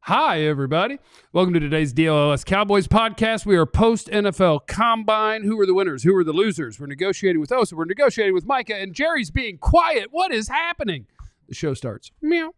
Hi, everybody. Welcome to today's DLLS Cowboys Podcast. We are post-NFL Combine. Who are the winners? Who are the losers? We're negotiating with Osa. We're negotiating with Micah. And Jerry's being quiet. What is happening? The show starts. Meow.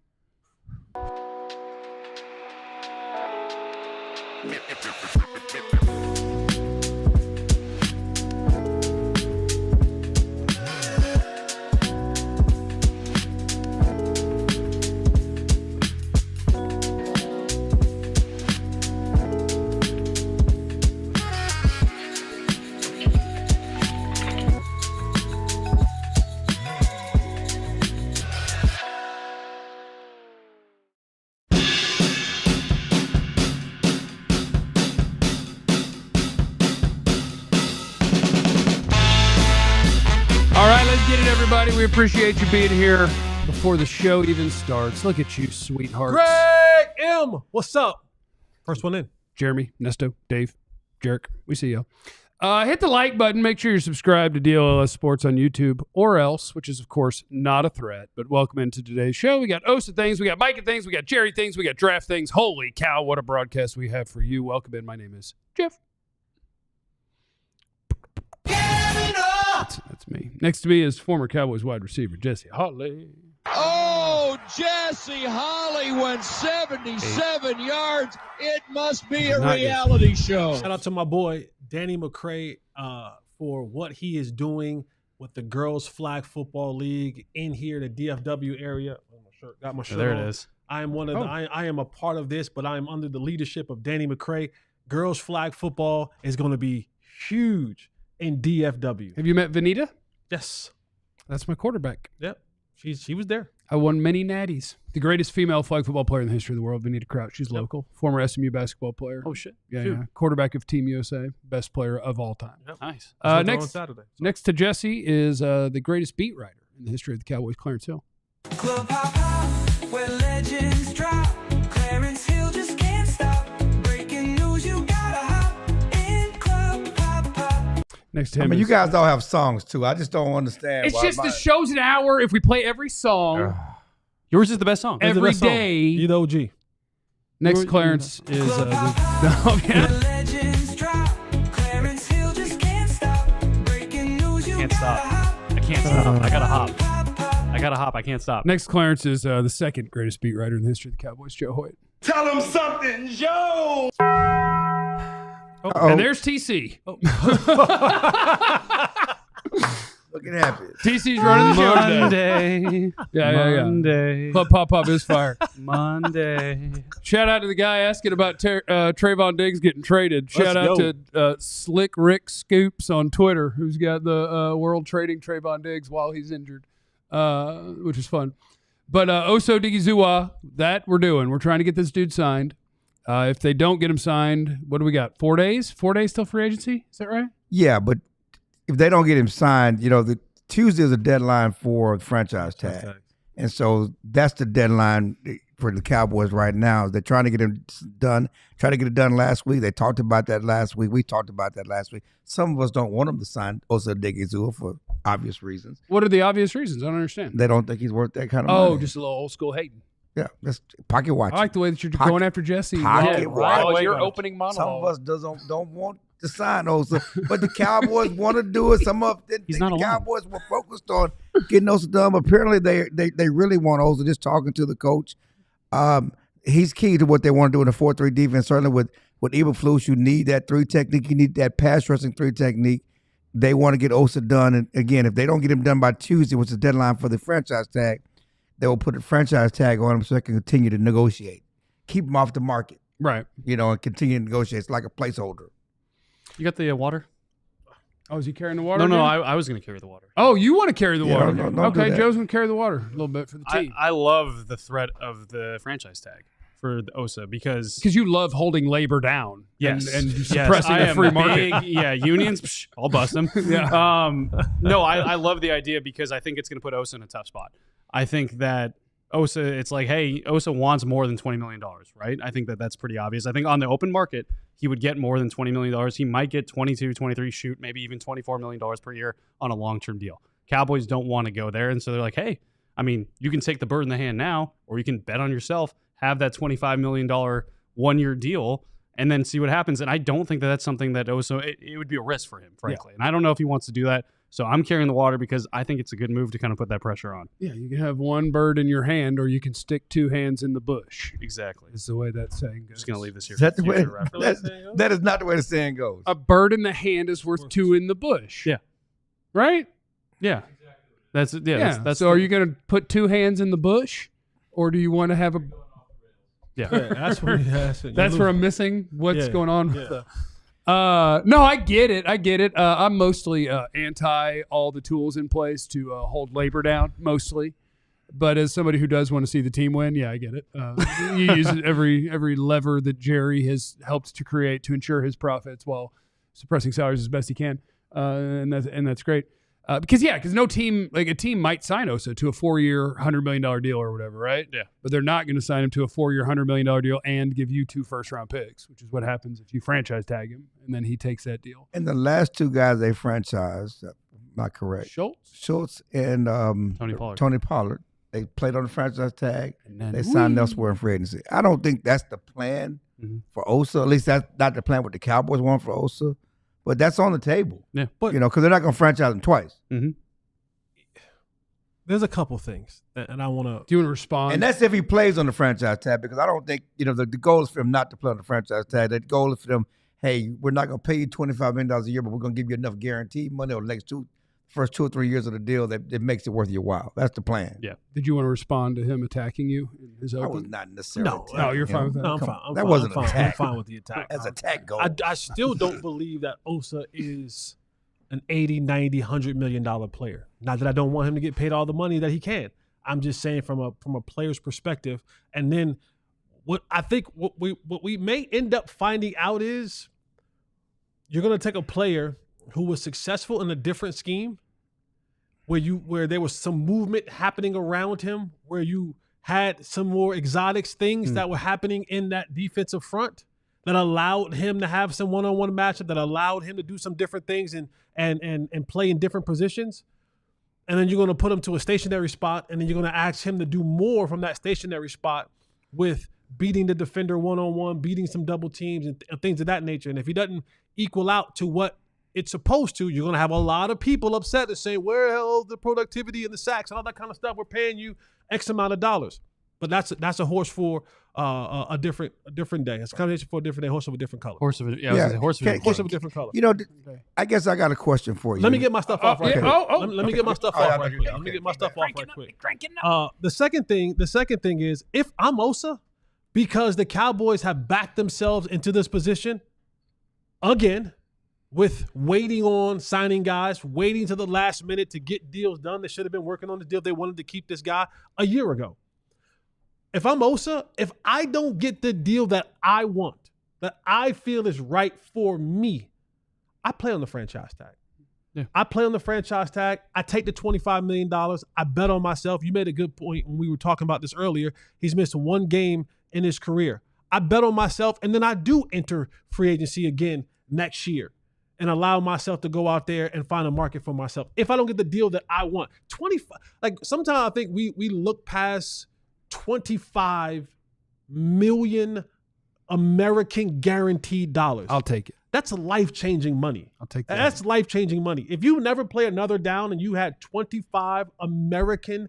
Get it, everybody. We appreciate you being here before the show even starts. Look at you, sweethearts. Greg M. What's up? First one in. Jeremy, Nesto, Dave, Jerk. We see you. Hit the like button. Make sure you're subscribed to DLLS Sports on YouTube or else, which is, of course, not a threat. But welcome into today's show. We got Osa things. We got Micah things. We got Jerry things. We got draft things. Holy cow, what a broadcast we have for you. Welcome in. My name is Jeff. That's me. Next to me is former Cowboys wide receiver Jesse Holly. Oh, Jesse Holly went 77 yards. It must be a reality show. Shout out to my boy Danny McCray for what he is doing with the Girls Flag Football League in here, the DFW area. Got my shirt there on. It is. I am one of I am a part of this, but I am under the leadership of Danny McCray. Girls Flag Football is going to be huge in DFW. Have you met Vanita? Yes. That's my quarterback. Yep. She was there. I won many natties. The greatest female flag football player in the history of the world, Vanita Crouch. She's local. Former SMU basketball player. Oh, shit. Yeah. Quarterback of Team USA. Best player of all time. Yep. Nice. Next to Jesse is the greatest beat writer in the history of the Cowboys, Clarence Hill. Club hop hop, where legends drop. Clarence Hill just can't stop. Breaking news, you gotta hop in Club hop hop. Next to him you guys all have songs too. I just don't understand. It's just the show's an hour. If we play every song Yours is the best song. every day. You the OG. Next Clarence is Legends drop. Clarence Hill just can't stop. Breaking news, you Can't stop. I can't stop. I gotta hop. I can't stop. Next Clarence is the second greatest beat writer in the history of the Cowboys, Joe Hoyt. Tell him something, Joe. And there's TC. Looking happy. TC's running the show today. Monday. Yeah. Monday. Club Pop is fire. Monday. Shout out to the guy asking about Trayvon Diggs getting traded. Shout out to Slick Rick Scoops on Twitter, who's got the world trading Trayvon Diggs while he's injured, which is fun. But Osa Odighizuwa, that we're doing. We're trying to get this dude signed. If they don't get him signed, what do we got? 4 days? 4 days till free agency? Is that right? Yeah, but if they don't get him signed, the Tuesday is a deadline for the franchise tag. And so that's the deadline for the Cowboys right now. They're trying to get him done, try to get it done last week. They talked about that last week. We talked about that last week. Some of us don't want him to sign Osa Odighizuwa for obvious reasons. What are the obvious reasons? I don't understand. They don't think he's worth that kind of money. Oh, just a little old school hating. Yeah, that's pocket watch. I like the way that you're going after Jesse. Pocket watch. Right, your opening monologue. Some of us don't want to sign Osa, but the Cowboys want to do it. Some of them think the Cowboys were focused on getting Osa done, but apparently they really want Osa. Just talking to the coach, he's key to what they want to do in the 4-3 defense. Certainly with Eberflus, you need that 3 technique. You need that pass rushing 3 technique. They want to get Osa done, and again, if they don't get him done by Tuesday, which is the deadline for the franchise tag, they will put a franchise tag on him so they can continue to negotiate, keep him off the market, right? And continue to negotiate. It's like a placeholder. You got the water? Oh, is he carrying the water? No, I was going to carry the water. Oh, you want to carry the water? Don't okay, do Joe's going to carry the water a little bit for the team. I love the threat of the franchise tag for the Osa because you love holding labor down. Yes, and suppressing the free market. Unions. I'll bust them. Yeah. No, I love the idea because I think it's going to put Osa in a tough spot. I think that Osa, it's like, hey, Osa wants more than $20 million, right? I think that's pretty obvious. I think on the open market, he would get more than $20 million. He might get 22, 23, shoot, maybe even $24 million per year on a long-term deal. Cowboys don't want to go there, and so they're like, hey, I mean, you can take the bird in the hand now, or you can bet on yourself, have that $25 million 1-year deal, and then see what happens. And I don't think that that's something that Osa, it would be a risk for him, frankly. And I don't know if he wants to do that. So I'm carrying the water because I think it's a good move to kind of put that pressure on. Yeah, you can have one bird in your hand, or you can stick 2 hands in the bush. Exactly. Is the way that saying goes. Just going to leave this here. Is that the way? That is not the way the saying goes. A bird in the hand is worth 2 in the bush. Yeah. Right? Yeah. That's it. Yeah. That's so are you going to put 2 hands in the bush, or do you want to have a... Yeah. That's where I'm missing what's going on with the... No, I get it. I'm mostly anti all the tools in place to hold labor down, mostly. But as somebody who does want to see the team win, yeah, I get it. You use every lever that Jerry has helped to create to ensure his profits while suppressing salaries as best he can, and that's great. Because no team, like a team might sign Osa to a 4-year, $100 million deal or whatever, right? Yeah. But they're not going to sign him to a 4-year, $100 million deal and give you 2 first-round picks, which is what happens if you franchise tag him and then he takes that deal. And the last 2 guys they franchised, am I correct? Schultz and Tony Pollard. They played on the franchise tag. And then they signed elsewhere in free agency. I don't think that's the plan for Osa. At least that's not the plan what the Cowboys want for Osa. But that's on the table. Yeah. But, because they're not going to franchise him twice. Mm-hmm. There's a couple things, and I want to... Do you want to respond? And that's if he plays on the franchise tag, because I don't think, the goal is for him not to play on the franchise tag. The goal is for them, hey, we're not going to pay you $25 million a year, but we're going to give you enough guaranteed money over the next first 2 or 3 years of the deal that it makes it worth your while. That's the plan. Yeah. Did you want to respond to him attacking you in his open? I was not necessarily No, you're fine with that. No, I'm fine. That wasn't an attack. I'm fine with the attack. That's an attack goal. I still don't believe that Osa is an 80, 90, $100 million player. Not that I don't want him to get paid all the money that he can. I'm just saying from a player's perspective. And then what we may end up finding out is you're going to take a player who was successful in a different scheme, where there was some movement happening around him, where you had some more exotics things that were happening in that defensive front that allowed him to have some one-on-one matchup, that allowed him to do some different things and play in different positions. And then you're going to put him to a stationary spot, and then you're going to ask him to do more from that stationary spot with beating the defender one-on-one, beating some double teams and things of that nature. And if he doesn't equal out to what it's supposed to, you're going to have a lot of people upset and say, where the hell is the productivity and the sacks and all that kind of stuff? We're paying you X amount of dollars. But that's a horse for a different day. It's a conversation for a different day, horse of a different color. Horse of a different color. I guess I got a question for you. Let me get my stuff off right quick. Let me get my stuff off right quick. Okay. Let me get my stuff off right quick. The second thing is, if I'm Osa, because the Cowboys have backed themselves into this position again, with waiting on signing guys, waiting to the last minute to get deals done. They should have been working on the deal. They wanted to keep this guy a year ago. If I'm Osa, if I don't get the deal that I want, that I feel is right for me, I play on the franchise tag. Yeah. I play on the franchise tag. I take the $25 million. I bet on myself. You made a good point when we were talking about this earlier. He's missed 1 game in his career. I bet on myself, and then I do enter free agency again next year and allow myself to go out there and find a market for myself. If I don't get the deal that I want, 25, like sometimes I think we look past 25 million American guaranteed dollars. I'll take it. That's life-changing money. I'll take that. That's life-changing money. If you never play another down and you had 25 American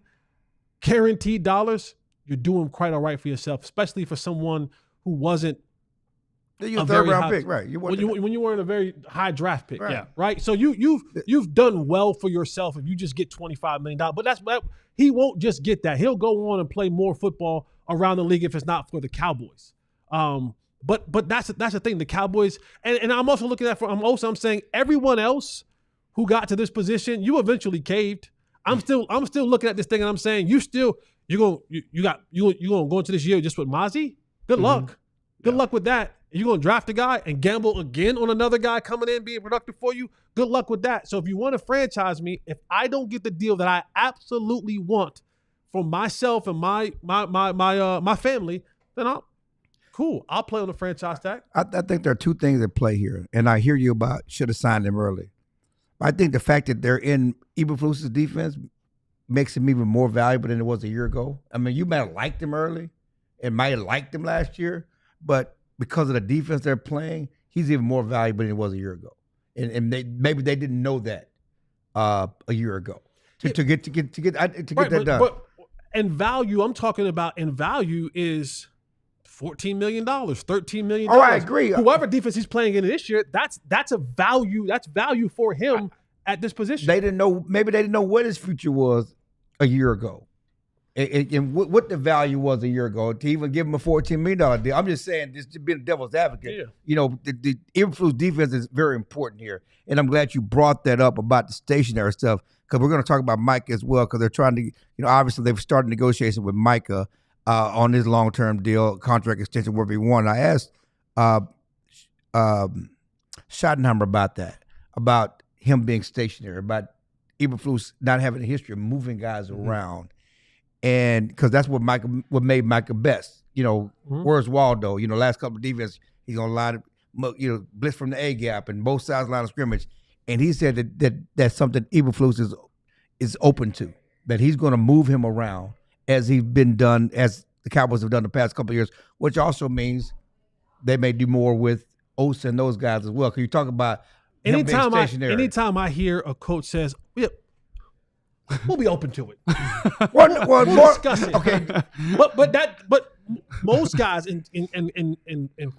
guaranteed dollars, you're doing quite all right for yourself, especially for someone who wasn't You're a third-round pick, right? When you weren't a very high draft pick, right. Yeah, right. So you've done well for yourself if you just get $25 million. But he won't just get that. He'll go on and play more football around the league if it's not for the Cowboys. But that's the thing. The Cowboys, and I'm also looking at I'm saying everyone else who got to this position, you eventually caved. I'm still looking at this thing and I'm saying you're gonna go into this year just with Mozzie. Good luck. Good luck with that. You're going to draft a guy and gamble again on another guy coming in being productive for you. Good luck with that. So if you want to franchise me, if I don't get the deal that I absolutely want for myself and my family, then I'll play on the franchise tag. I think there are 2 things at play here, and I hear you about should have signed him early. I think the fact that they're in Eberflus's defense makes him even more valuable than it was a year ago. I mean, you might have liked him early, and might have liked him last year, but because of the defense they're playing, he's even more valuable than he was a year ago. And maybe they didn't know that a year ago to get that done. But in value, I'm talking about in value is $14 million, $13 million. Oh, I agree. Whoever defense he's playing in this year, that's a value. That's value for him at this position. Maybe they didn't know what his future was a year ago. And what the value was a year ago to even give him a $14 million deal. I'm just saying, just to be the devil's advocate, the Eberflus defense is very important here. And I'm glad you brought that up about the stationary stuff, because we're going to talk about Micah as well, because they're trying to, obviously they've started negotiations with Micah on his long-term deal, contract extension, wherever he wanted. I asked Schottenheimer about that, about him being stationary, about Eberflus not having a history of moving guys around. And because that's what made Micah best. Where's Waldo? Last couple of defense, he's gonna line, blitz from the A gap and both sides line of scrimmage. And he said that's something Eberflus is open to, that he's going to move him around as the Cowboys have done the past couple of years, which also means they may do more with Osa and those guys as well. Because you talk about anytime I hear a coach says, we'll be open to it. We'll discuss it. Okay, but most guys in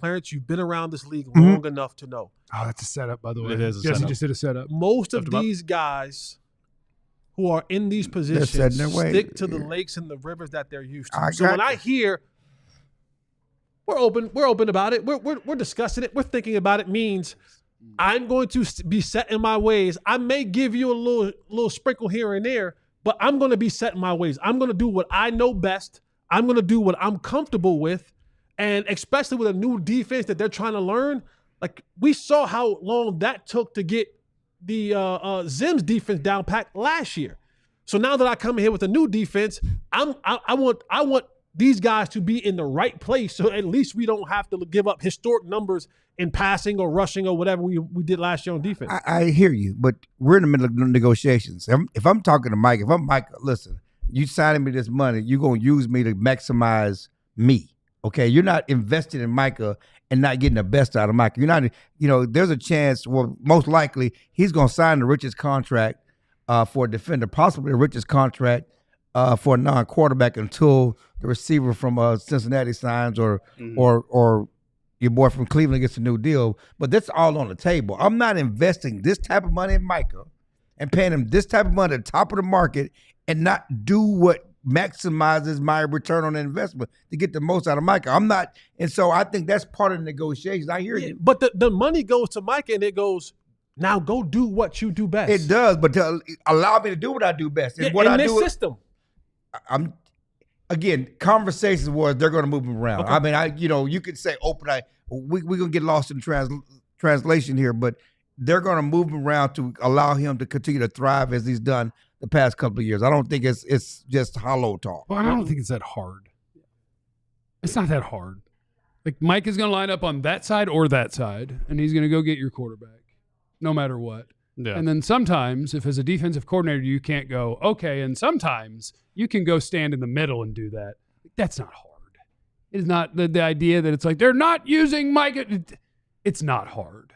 Clarence, you've been around this league long enough to know. Oh, that's a setup, by the way. It is a Jesse setup. just did a setup. Most of these guys who are in these positions stick to the lakes and the rivers that they're used to. So when I hear we're open about it, we're discussing it, we're thinking about it, means I'm going to be set in my ways. I may give you a little sprinkle here and there, but I'm going to be set in my ways. I'm going to do what I know best. I'm going to do what I'm comfortable with. And especially with a new defense that they're trying to learn, like we saw how long that took to get the Zim's defense down packed last year. So now that I come in here with a new defense, I want these guys to be in the right place, so at least we don't have to give up historic numbers in passing or rushing or whatever we did last year on defense. I hear you, but we're in the middle of negotiations. If I'm talking to Mike, if I'm Mike, listen, you signing me this money, you're going to use me to maximize me, okay? You're not investing in Micah and not getting the best out of Micah. You're not, there's a chance, well, most likely, he's going to sign the richest contract for a defender, possibly the richest contract for a non-quarterback until the receiver from Cincinnati signs or your boy from Cleveland gets a new deal. But that's all on the table. I'm not investing this type of money in Micah and paying him this type of money at the top of the market and not do what maximizes my return on investment to get the most out of Micah. I'm not, and so I think that's part of the negotiations. I hear you. But the money goes to Micah and it goes, now go do what you do best. It does, but to allow me to do what I do best. And what in I this do system. I'm again, conversations where they're going to move him around. Okay. I mean, you could say open. We're going to get lost in translation here, but they're going to move him around to allow him to continue to thrive as he's done the past couple of years. I don't think it's just hollow talk. Well, I don't think it's that hard. It's not that hard. Like Mike is going to line up on that side or that side, and he's going to go get your quarterback, no matter what. Yeah. And then sometimes, if as a defensive coordinator you can't go, okay, and sometimes you can go stand in the middle and do that. That's not hard. It is not the idea that it's like they're not using Micah. It's not hard.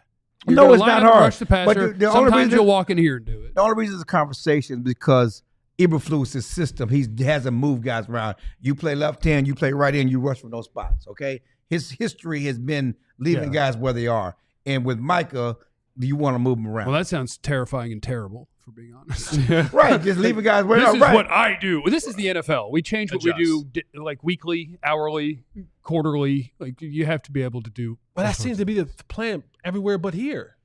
No, it's not hard. Rush the passer. But sometimes you'll walk in here and do it. The only reason it's a conversation is because Eberflus' system, he hasn't moved guys around. You play left end, you play right end, you rush from those spots, okay? His history has been leaving guys where they are. And with Micah, you want to move them around. Well, that sounds terrifying and terrible, for being honest. Right, just leaving guys where they are. This is what I do. Well, this is the NFL. We change what we do, like weekly, hourly, quarterly. Like you have to be able to do. But that seems to be the plan everywhere but here.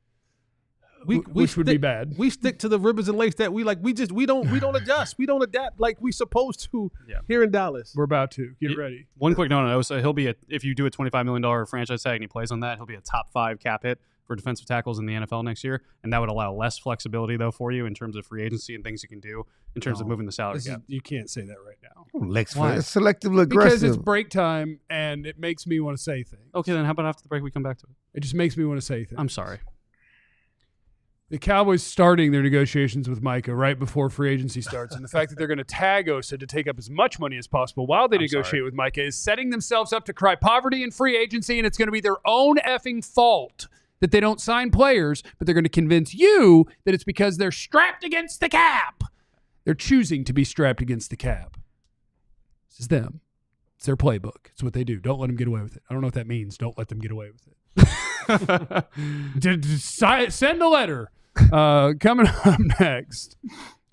Which would be bad. We stick to the rivers and lakes that we like. We don't adjust. We don't adapt like we supposed to here in Dallas. We're about to get ready. One quick note on Osa: he'll be if you do a $25 million franchise tag and he plays on that, he'll be a top 5 cap hit for defensive tackles in the NFL next year, and that would allow less flexibility though for you in terms of free agency and things you can do in terms of moving the salary cap. You can't say that right now. It's selectively aggressive. Because it's break time and it makes me want to say things. Okay, then how about after the break we come back to it? It just makes me want to say things. I'm sorry. the Cowboys starting their negotiations with Micah right before free agency starts, and the fact that they're going to tag Osa to take up as much money as possible while they negotiate with Micah is setting themselves up to cry poverty in free agency, and it's going to be their own effing fault that they don't sign players, but they're going to convince you that it's because they're strapped against the cap. They're choosing to be strapped against the cap. This is them. It's their playbook. It's what they do. Don't let them get away with it. I don't know what that means. Don't let them get away with it. Send a letter. Coming up next,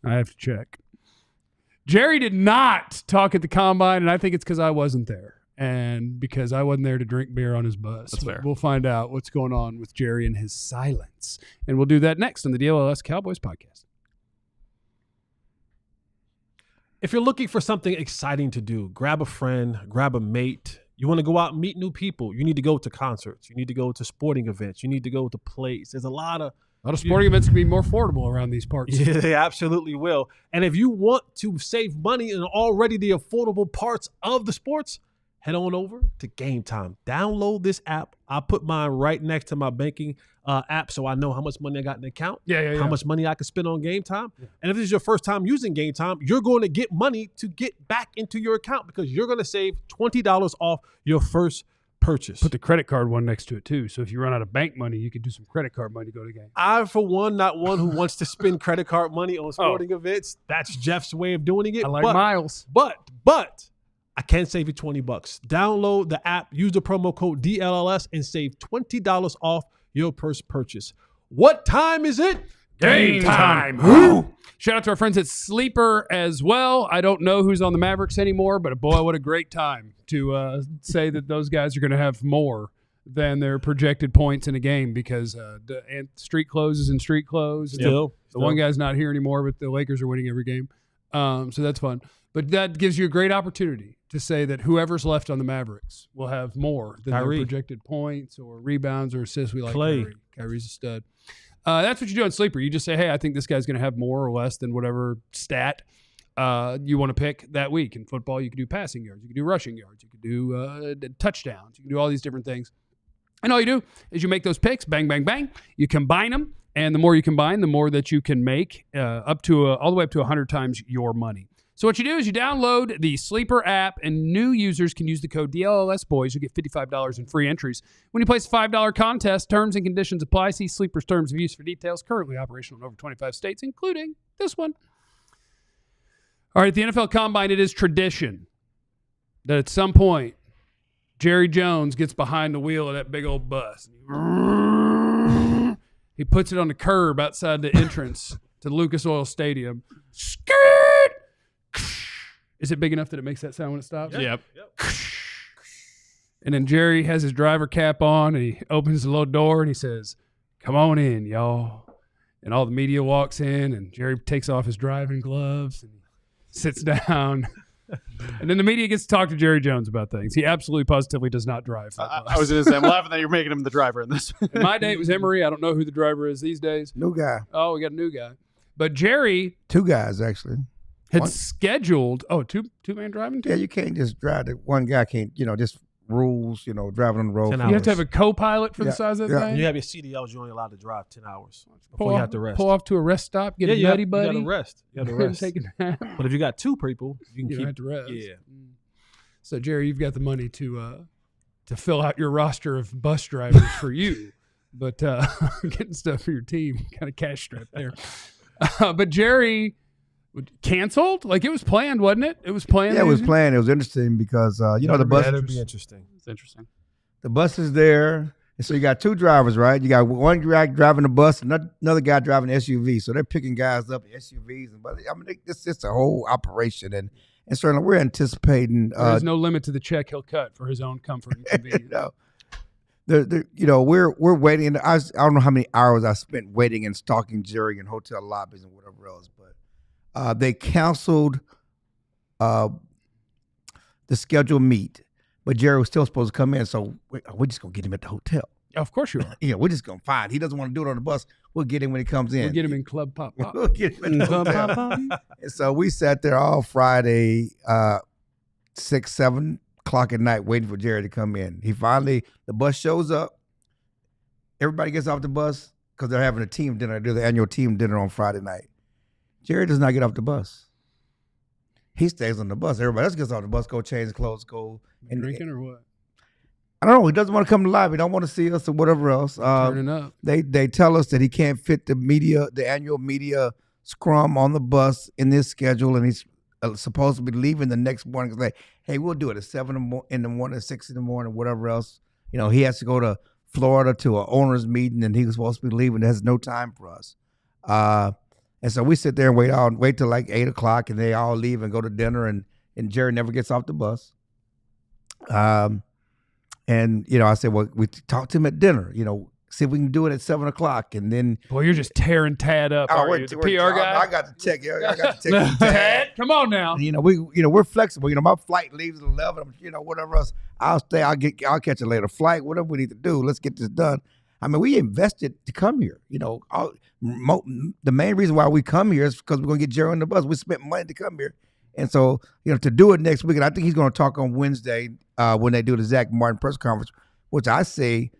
I have to check. Jerry did not talk at the combine, and I think it's because I wasn't there and because I wasn't there to drink beer on his bus. That's fair. We'll find out what's going on with Jerry and his silence, and we'll do that next on the DLLS Cowboys Podcast. If you're looking for something exciting to do, grab a friend, grab a mate. You want to go out and meet new people. You need to go to concerts. You need to go to sporting events. You need to go to plays. There's a lot of sporting events can be more affordable around these parts. Yeah, they absolutely will. And if you want to save money in already the affordable parts of the sports, head on over to Game Time. Download this app. I put mine right next to my banking app so I know how much money I got in the account, how much money I can spend on Game Time. Yeah. And if this is your first time using Game Time, you're going to get money to get back into your account because you're going to save $20 off your first purchase. Put the credit card one next to it too. So if you run out of bank money, you could do some credit card money to go to the game. I, for one, not one who wants to spend credit card money on sporting events. That's Jeff's way of doing it. I like miles. But I can save you $20. Download the app, use the promo code DLLS, and save $20 off your first purchase. What time is it? Game time. Shout out to our friends at Sleeper as well. I don't know who's on the Mavericks anymore, but boy, what a great time to say that those guys are going to have more than their projected points in a game because street closes and street close. Still. The one guy's not here anymore, but the Lakers are winning every game. So that's fun. But that gives you a great opportunity to say that whoever's left on the Mavericks will have more than their projected points or rebounds or assists. We like Kyrie. Kyrie's a stud. That's what you do on Sleeper. You just say, hey, I think this guy's going to have more or less than whatever stat you want to pick that week. In football, you can do passing yards. You can do rushing yards. You can do touchdowns. You can do all these different things. And all you do is you make those picks, bang, bang, bang. You combine them, and the more you combine, the more that you can make all the way up to 100 times your money. So what you do is you download the Sleeper app, and new users can use the code DLLSBOYS. You get $55 in free entries. When you place a $5 contest, terms and conditions apply. See Sleeper's terms of use for details. Currently operational in over 25 states, including this one. All right, at the NFL Combine, it is tradition that at some point, Jerry Jones gets behind the wheel of that big old bus. He puts it on the curb outside the entrance to Lucas Oil Stadium. Skirt! Is it big enough that it makes that sound when it stops? Yep. And then Jerry has his driver cap on, and he opens the little door, and he says, come on in, y'all. And all the media walks in, and Jerry takes off his driving gloves and sits down. And then the media gets to talk to Jerry Jones about things. He absolutely positively does not drive. I was going to say, I'm laughing that you're making him the driver in this. In my day, it was Emery. I don't know who the driver is these days. New guy. Oh, we got a new guy. But Jerry. Two guys, actually. Scheduled. Oh, two-man driving team? Yeah, you can't just drive. One guy can't, just rules, driving on the road. You have to have a co-pilot for the size of that thing? You have your CDLs, you're only allowed to drive 10 hours before you have to rest. Pull off to a rest stop, get a nutty buddy. You got to rest. Take a nap. But if you got two people, you can have to rest. Yeah. So, Jerry, you've got the money to fill out your roster of bus drivers for you, but getting stuff for your team, kind of cash strapped there. But Jerry canceled? Like it was planned, wasn't it? It was planned. Yeah, it was planned. It was interesting because the bus. That'd be interesting. It's interesting. The bus is there, and so you got two drivers, right? You got one guy driving the bus, and another guy driving the SUV. So they're picking guys up in SUVs, it's just a whole operation, and certainly we're anticipating. There's no limit to the check he'll cut for his own comfort and convenience. We're waiting. I don't know how many hours I spent waiting and stalking Jerry in hotel lobbies and whatever else, but. They canceled the scheduled meet, but Jerry was still supposed to come in, so we're just going to get him at the hotel. Of course you are. Yeah, we're just going to find. He doesn't want to do it on the bus. We'll get him when he comes in. We'll get him in Club Pop. We'll get him in the hotel. And so we sat there all Friday, 6, 7 o'clock at night waiting for Jerry to come in. The bus shows up. Everybody gets off the bus. because they're having a team dinner. They do the annual team dinner on Friday night. Jerry does not get off the bus. He stays on the bus. Everybody else gets off the bus, go change clothes, go. And drinking or what? I don't know. He doesn't want to come to the lobby. He don't want to see us or whatever else. Turning up. They tell us that he can't fit the annual media scrum on the bus in this schedule, and he's supposed to be leaving the next morning. Like, hey, we'll do it at 7 in the morning, 6 in the morning, whatever else. You know, he has to go to Florida to an owners meeting, and he was supposed to be leaving. There's no time for us. And so we sit there and wait till like 8 o'clock, and they all leave and go to dinner, and Jerry never gets off the bus. And, you know, I said, well, we talked to him at dinner, you know, see if we can do it at 7 o'clock. And then. Boy, you're just tearing Tad up. Aren't you? The PR guy? I got to check. I got to check Tad. Come on now. And, we're flexible. You know, my flight leaves at 11. You know, whatever else. I'll stay. I'll catch a later flight. Whatever we need to do. Let's get this done. I mean, we invested to come here. You know, the main reason why we come here is because we're going to get Jerry on the bus. We spent money to come here. And so, you know, to do it next week, and I think he's going to talk on Wednesday when they do the Zach Martin press conference, which I say,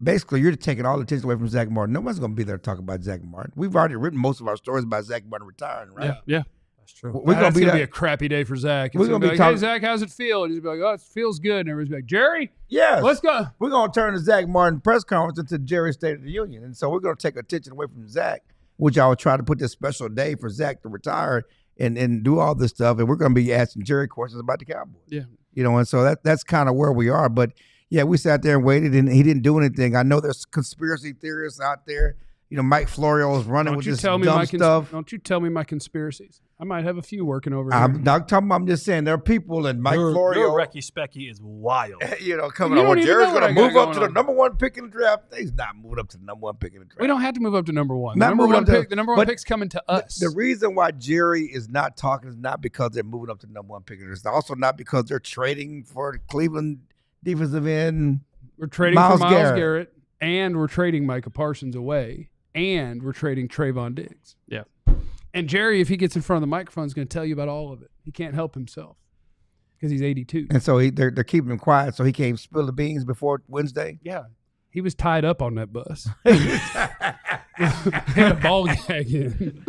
basically, you're taking all the attention away from Zach Martin. Nobody's going to be there to talk about Zach Martin. We've already written most of our stories about Zach Martin retiring, right? Yeah. That's true. We're going to be a crappy day for Zach. We're going to be like, hey, Zach, how's it feel? And he's going to be like, oh, it feels good. And everybody's like, Jerry? Yes. Let's go. We're going to turn the Zach Martin press conference into Jerry's State of the Union. And so we're going to take attention away from Zach, which I would try to put this special day for Zach to retire and do all this stuff. And we're going to be asking Jerry questions about the Cowboys. Yeah. You know, and so that's kind of where we are. But, yeah, we sat there and waited, and he didn't do anything. I know there's conspiracy theorists out there. You know, Mike Florio is running with this dumb stuff. Don't you tell me my conspiracies. I might have a few working over here. I'm not talking. I'm just saying there are people, and Mike Florio. Your Recky Specky is wild. You know, coming on. Jerry's going to move up to the number one pick in the draft. He's not moving up to the number one pick in the draft. We don't have to move up to number one. The number one pick's coming to us. The reason why Jerry is not talking is not because they're moving up to the number one pick. It's also not because they're trading for Cleveland defensive end. We're trading for Myles Garrett, and we're trading Micah Parsons away, and we're trading Trayvon Diggs. Yeah. And Jerry, if he gets in front of the microphone, is going to tell you about all of it. He can't help himself because he's 82. And so they're keeping him quiet so he can't spill the beans before Wednesday? Yeah. He was tied up on that bus. Had a ball gag in.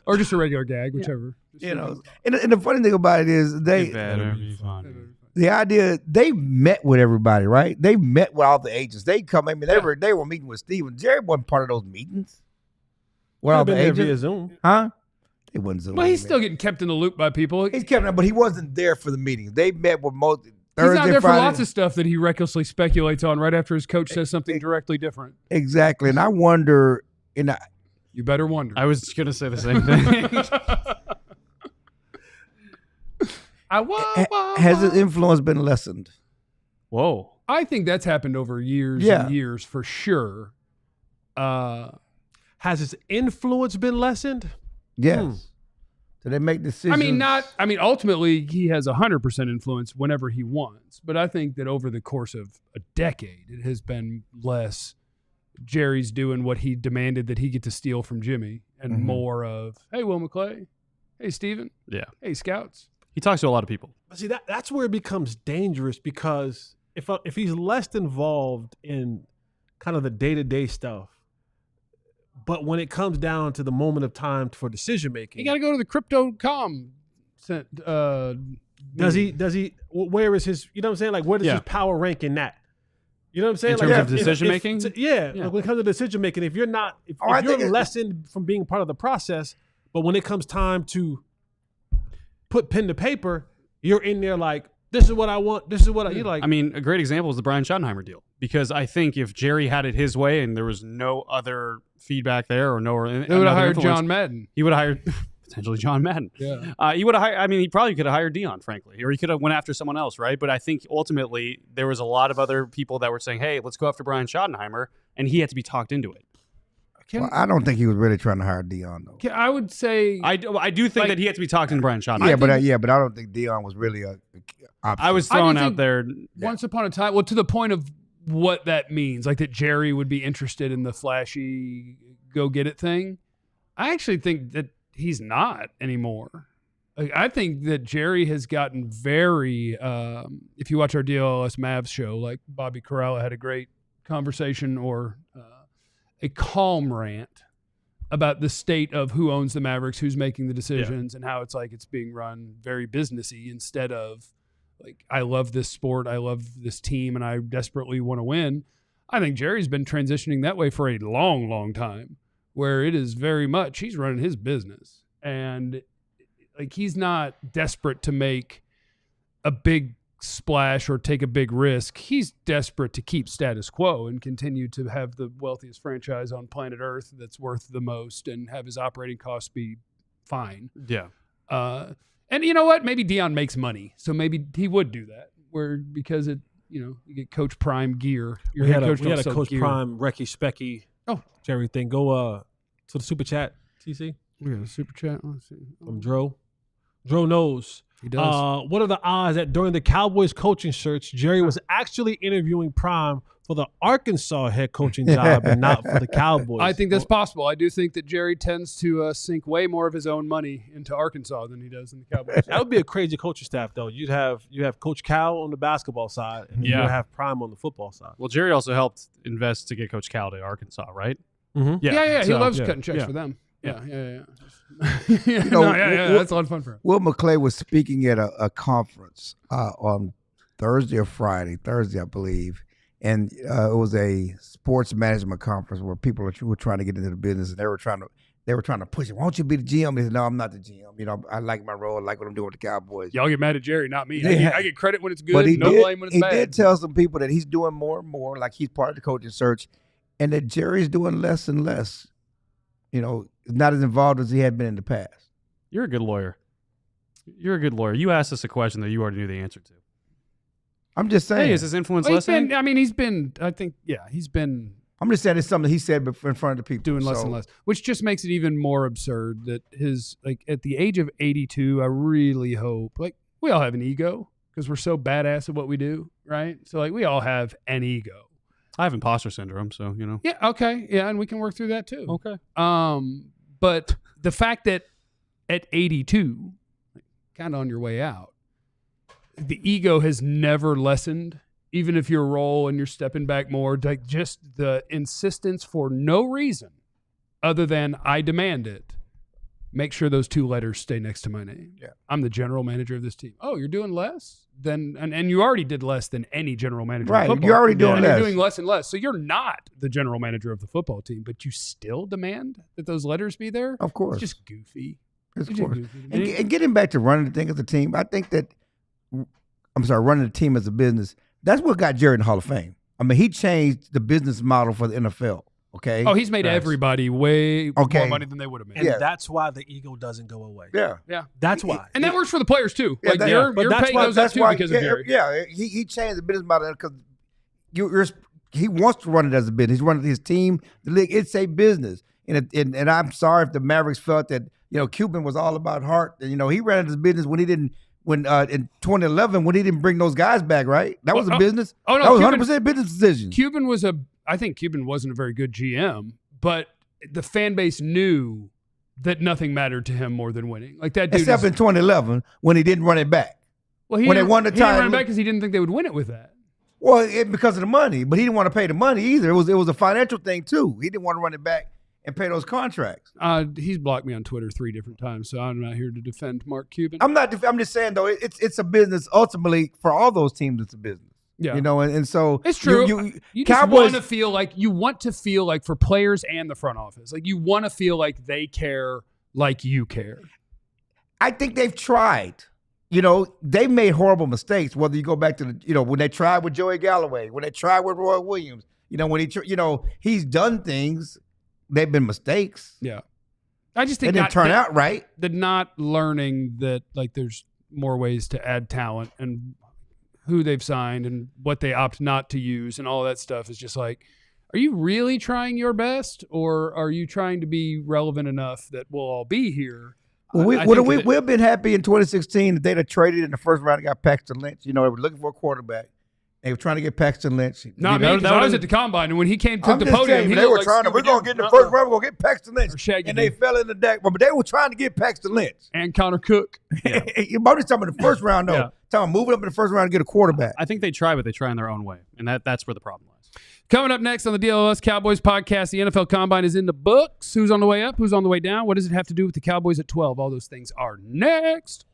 Or just a regular gag, whichever. You know, and the funny thing about it is the idea, they met with everybody, right? They met with all the agents. They were meeting with Steven. Jerry wasn't part of those meetings. With all the agents. Via Zoom. Huh? They wasn't Zoom. Well, he's still getting kept in the loop by people. He's kept, but he wasn't there for the meetings. They met with most Thursday, he's not there Friday. for lots of stuff that he recklessly speculates on right after his coach says something directly different. Exactly. And I wonder, you better wonder. I was going to say the same thing. Has his influence been lessened? Whoa. I think that's happened over years and years for sure. Has his influence been lessened? Yes. Do they make decisions? Ultimately, he has 100% influence whenever he wants. But I think that over the course of a decade, it has been less Jerry's doing what he demanded that he get to steal from Jimmy and more of, hey, Will McClay. Hey, Steven. Yeah. Hey, Scouts. He talks to a lot of people. See, that's where it becomes dangerous because if he's less involved in kind of the day-to-day stuff, but when it comes down to the moment of time for decision making, you got to go to the crypto.com. Does he? Where is his? You know what I'm saying? Like, where does his power rank in that? You know what I'm saying? In terms of decision making? Like when it comes to decision making, if you're not, if you're lessened from being part of the process, but when it comes time to put pen to paper, you're in there like, this is what I want. This is what you're like. I mean, a great example is the Brian Schottenheimer deal. Because I think if Jerry had it his way and there was no other feedback there or they would have hired John Madden. He would have hired potentially John Madden. Yeah. He would have hired, I mean, he probably could have hired Dion, frankly, or he could have went after someone else, right? But I think ultimately there was a lot of other people that were saying, hey, let's go after Brian Schottenheimer, and he had to be talked into it. Well, I don't think he was really trying to hire Dion, though. I would say I do think that he had to be talked into Brian Schottenheimer. But I don't think Dion was really a option. I was thrown out there. Once upon a time, well, to the point of what that means, like that Jerry would be interested in the flashy go-get-it thing. I actually think that he's not anymore. Like, I think that Jerry has gotten very, if you watch our DLLS Mavs show, like Bobby Corrala had a great conversation or calm rant about the state of who owns the Mavericks, who's making the decisions, and how it's like it's being run very businessy instead of like, I love this sport, I love this team, and I desperately want to win. I think Jerry's been transitioning that way for a long, long time, where it is very much he's running his business. And like, he's not desperate to make a big splash or take a big risk. He's desperate to keep status quo and continue to have the wealthiest franchise on planet Earth that's worth the most and have his operating costs be fine. Yeah. And you know what? Maybe Dion makes money, so maybe he would do that. Because you get Coach Prime gear. We had a Coach Prime Recky Specky. Jerry thing. Go to the super chat, TC. We got a super chat. Let's see. From Dro. Dro knows. He does. What are the odds that during the Cowboys coaching search, Jerry was actually interviewing Prime for the Arkansas head coaching job and not for the Cowboys? I think that's possible. I do think that Jerry tends to sink way more of his own money into Arkansas than he does in the Cowboys. That would be a crazy coaching staff, though. You have Coach Cal on the basketball side, and you have Prime on the football side. Well, Jerry also helped invest to get Coach Cal to Arkansas, right? Mm-hmm. Yeah. He loves cutting checks for them. Yeah. That's a lot of fun for him. Will McClay was speaking at a conference on Thursday or Friday, I believe, and it was a sports management conference where people were trying to get into the business, and they were trying to push it. Why don't you be the GM? He said, no, I'm not the GM. I like my role. I like what I'm doing with the Cowboys. Y'all get mad at Jerry, not me. Yeah. I get credit when it's good, blame when it's bad. He did tell some people that he's doing more and more, like he's part of the coaching search, and that Jerry's doing less and less. Not as involved as he had been in the past. You're a good lawyer. You asked us a question that you already knew the answer to. I'm just saying. Hey, is his influence lessening? He's been. I'm just saying it's something he said in front of the people. Doing less and less, which just makes it even more absurd that at the age of 82, I really hope, we all have an ego because we're so badass at what we do, right? So we all have an ego. I have imposter syndrome, so Yeah. Okay. Yeah, and we can work through that too. Okay. But the fact that at 82, kind of on your way out, the ego has never lessened, even if your role and you're stepping back more, just the insistence for no reason other than I demand it. Make sure those two letters stay next to my name. Yeah. I'm the general manager of this team. Oh, you're doing less? And you already did less than any general manager of football. You're already doing less. You're doing less and less. So you're not the general manager of the football team, but you still demand that those letters be there? Of course. It's just goofy. Of course. And getting back to running the thing as a team, I think that, running the team as a business, that's what got Jerry in the Hall of Fame. He changed the business model for the NFL. Okay. Oh, he's made everybody way more money than they would have made. And that's why the ego doesn't go away. Yeah. That's why. And that works for the players too. Yeah, your pay goes up too because of Jerry. Yeah, he changed the business model because he wants to run it as a business. He's running his team, the league. It's a business. And I'm sorry if the Mavericks felt that, Cuban was all about heart. And, he ran his business when in 2011 when he didn't bring those guys back, right? That was a business. Oh, no. That was 100% business decision. I think Cuban wasn't a very good GM, but the fan base knew that nothing mattered to him more than winning. That dude except in 2011 when he didn't run it back. Well, when they won the title, he didn't run it back because he didn't think they would win it with that. Well, because of the money, but he didn't want to pay the money either. It was a financial thing too. He didn't want to run it back and pay those contracts. He's blocked me on Twitter 3 different times, so I'm not here to defend Mark Cuban. I'm just saying though, it's a business. Ultimately, for all those teams, it's a business. Yeah, and so it's true. You just Cowboys, want to feel like for players and the front office, you want to feel like they care like you care. I think they've tried. They've made horrible mistakes. Whether you go back to when they tried with Joey Galloway, when they tried with Roy Williams, when he's done things. They've been mistakes. Yeah, I just think it didn't turn out right. The not learning that there's more ways to add talent and who they've signed and what they opt not to use and all that stuff is just are you really trying your best or are you trying to be relevant enough that we'll all be here? Well, we've been happy in 2016 that they'd have traded in the first round and got Paxton Lynch. They were looking for a quarterback. They were trying to get Paxton Lynch. Not me, because I was at the combine, and when he took the podium, they were trying to. We're going to get in the first round. We're going to get Paxton Lynch, and they fell in the deck. But they were trying to get Paxton Lynch and Connor Cook. Yeah. I'm just talking about the first round, though. Yeah. Tell them move it up in the first round and get a quarterback. I think they try, but they try in their own way, and that's where the problem lies. Coming up next on the DLLS Cowboys podcast, the NFL Combine is in the books. Who's on the way up? Who's on the way down? What does it have to do with the Cowboys at 12? All those things are next.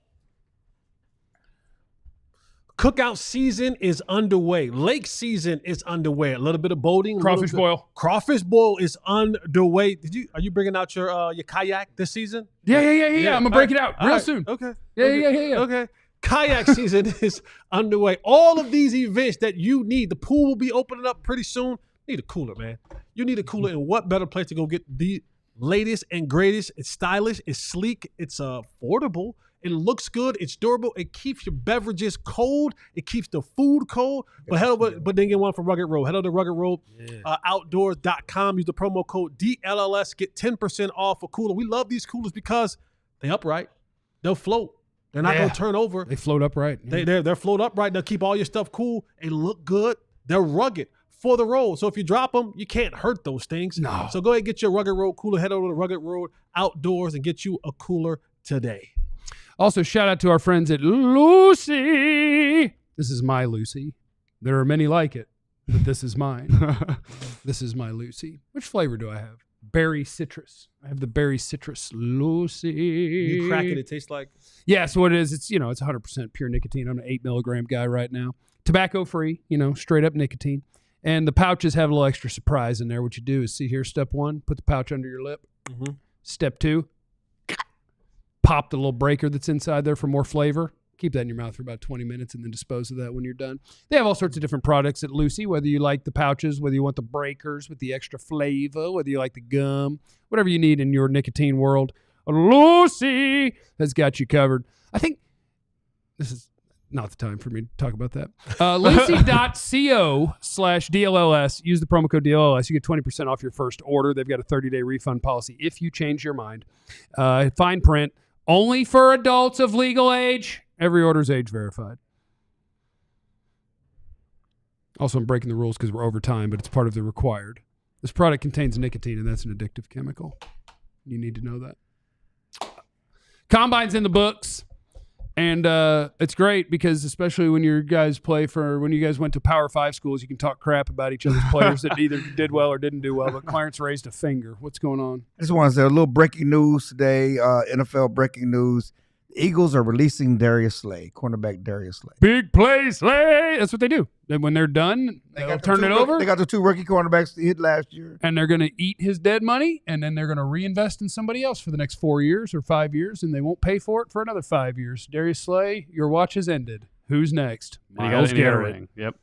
Cookout season is underway. Lake season is underway. A little bit of boating. Crawfish boil. Crawfish boil is underway. Are you bringing out your kayak this season? Yeah. I'm gonna break it out real soon. Okay. Yeah. Okay. Kayak season is underway. All of these events that you need, the pool will be opening up pretty soon. You need a cooler, man. You need a cooler, and what better place to go get the latest and greatest? It's stylish, it's sleek, it's affordable. It looks good. It's durable. It keeps your beverages cold. It keeps the food cold. But then get one from Rugged Road. Head over to Rugged Road, outdoors.com. Use the promo code DLLS. Get 10% off a cooler. We love these coolers because they're upright. They'll float. They're not going to turn over. They float upright. They're float upright. They'll keep all your stuff cool. They look good. They're rugged for the road. So if you drop them, you can't hurt those things. No. So go ahead and get your Rugged Road cooler. Head over to Rugged Road Outdoors and get you a cooler today. Also, shout out to our friends at Lucy. This is my Lucy. There are many like it, but this is mine. This is my Lucy. Which flavor do I have? Berry citrus. I have the berry citrus Lucy. You crack it tastes like? Yeah, so what it is, it's 100% pure nicotine. I'm an 8 milligram guy right now. Tobacco free, straight up nicotine. And the pouches have a little extra surprise in there. What you do is, see here, step 1, put the pouch under your lip. Mm-hmm. Step 2, pop the little breaker that's inside there for more flavor. Keep that in your mouth for about 20 minutes and then dispose of that when you're done. They have all sorts of different products at Lucy, whether you like the pouches, whether you want the breakers with the extra flavor, whether you like the gum, whatever you need in your nicotine world. Lucy has got you covered. I think this is not the time for me to talk about that. Lucy.co/DLLS. Use the promo code DLLS. You get 20% off your first order. They've got a 30-day refund policy if you change your mind. Fine print. Only for adults of legal age. Every order is age verified. Also, I'm breaking the rules because we're over time, but it's part of the required. This product contains nicotine, and that's an addictive chemical. You need to know that. Combine's in the books, and it's great because especially when you guys went to Power 5 schools, you can talk crap about each other's players that either did well or didn't do well, but Clarence raised a finger. What's going on? I just want to say a little breaking news today, NFL breaking news. The Eagles are releasing Darius Slay, cornerback Darius Slay. Big play, Slay. That's what they do. And when they're done, they'll turn it over. They got the 2 rookie cornerbacks hit last year. And they're going to eat his dead money, and then they're going to reinvest in somebody else for the next 4 years or 5 years, and they won't pay for it for another 5 years. Darius Slay, your watch has ended. Who's next? Myles Garrett. Yep.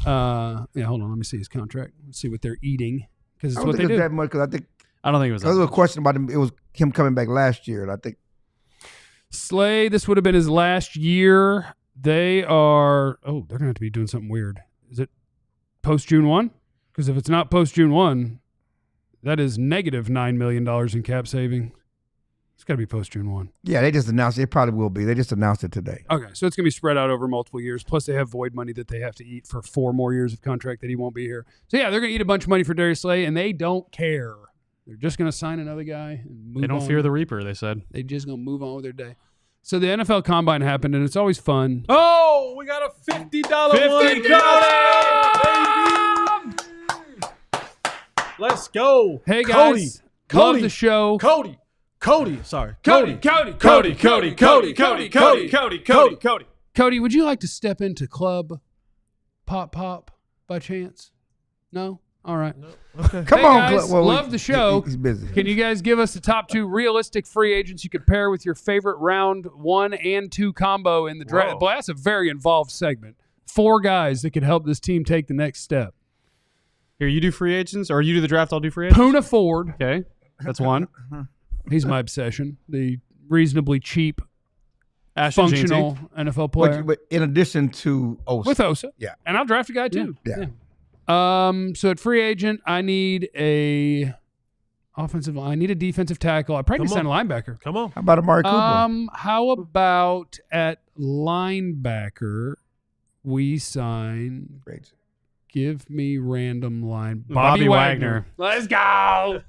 Hold on. Let me see his contract. Let's see what they're eating because it's what they do. That much, I don't think it was. There was a question about him. It was him coming back last year, and I think Slay, this would have been his last year. They are, they're going to have to be doing something weird. Is it post-June 1? Because if it's not post-June 1, that is negative $9 million in cap saving. It's got to be post-June 1. Yeah, they just announced it. It probably will be. They just announced it today. Okay, so it's going to be spread out over multiple years. Plus, they have void money that they have to eat for 4 more years of contract that he won't be here. So, yeah, they're going to eat a bunch of money for Darius Slay, and they don't care. They're just going to sign another guy and move on. They don't fear the Reaper, they said. They're just going to move on with their day. So the NFL Combine happened, and it's always fun. Oh, we got a $50 one. Let's go. Hey, guys. Love the show. Cody. Cody, would you like to step into Club Pop by chance? No? All right. No. Okay. Come on, guys, love the show. He's busy. Can you guys give us the top 2 realistic free agents you could pair with your favorite round 1 and 2 combo in the draft? Well, that's a very involved segment. 4 guys that could help this team take the next step. Here, you do free agents, or you do the draft, I'll do free agents? Puna Ford. Okay, that's one. He's my obsession. The reasonably cheap, Ashton functional Jeanty. NFL player. But in addition to Osa. With Osa. Yeah. And I'll draft a guy too. Yeah. So at free agent, I need a defensive tackle. I probably sign a linebacker. Come on. How about Amari Cooper? How about at linebacker, we sign give me random line. Bobby Wagner. Let's go.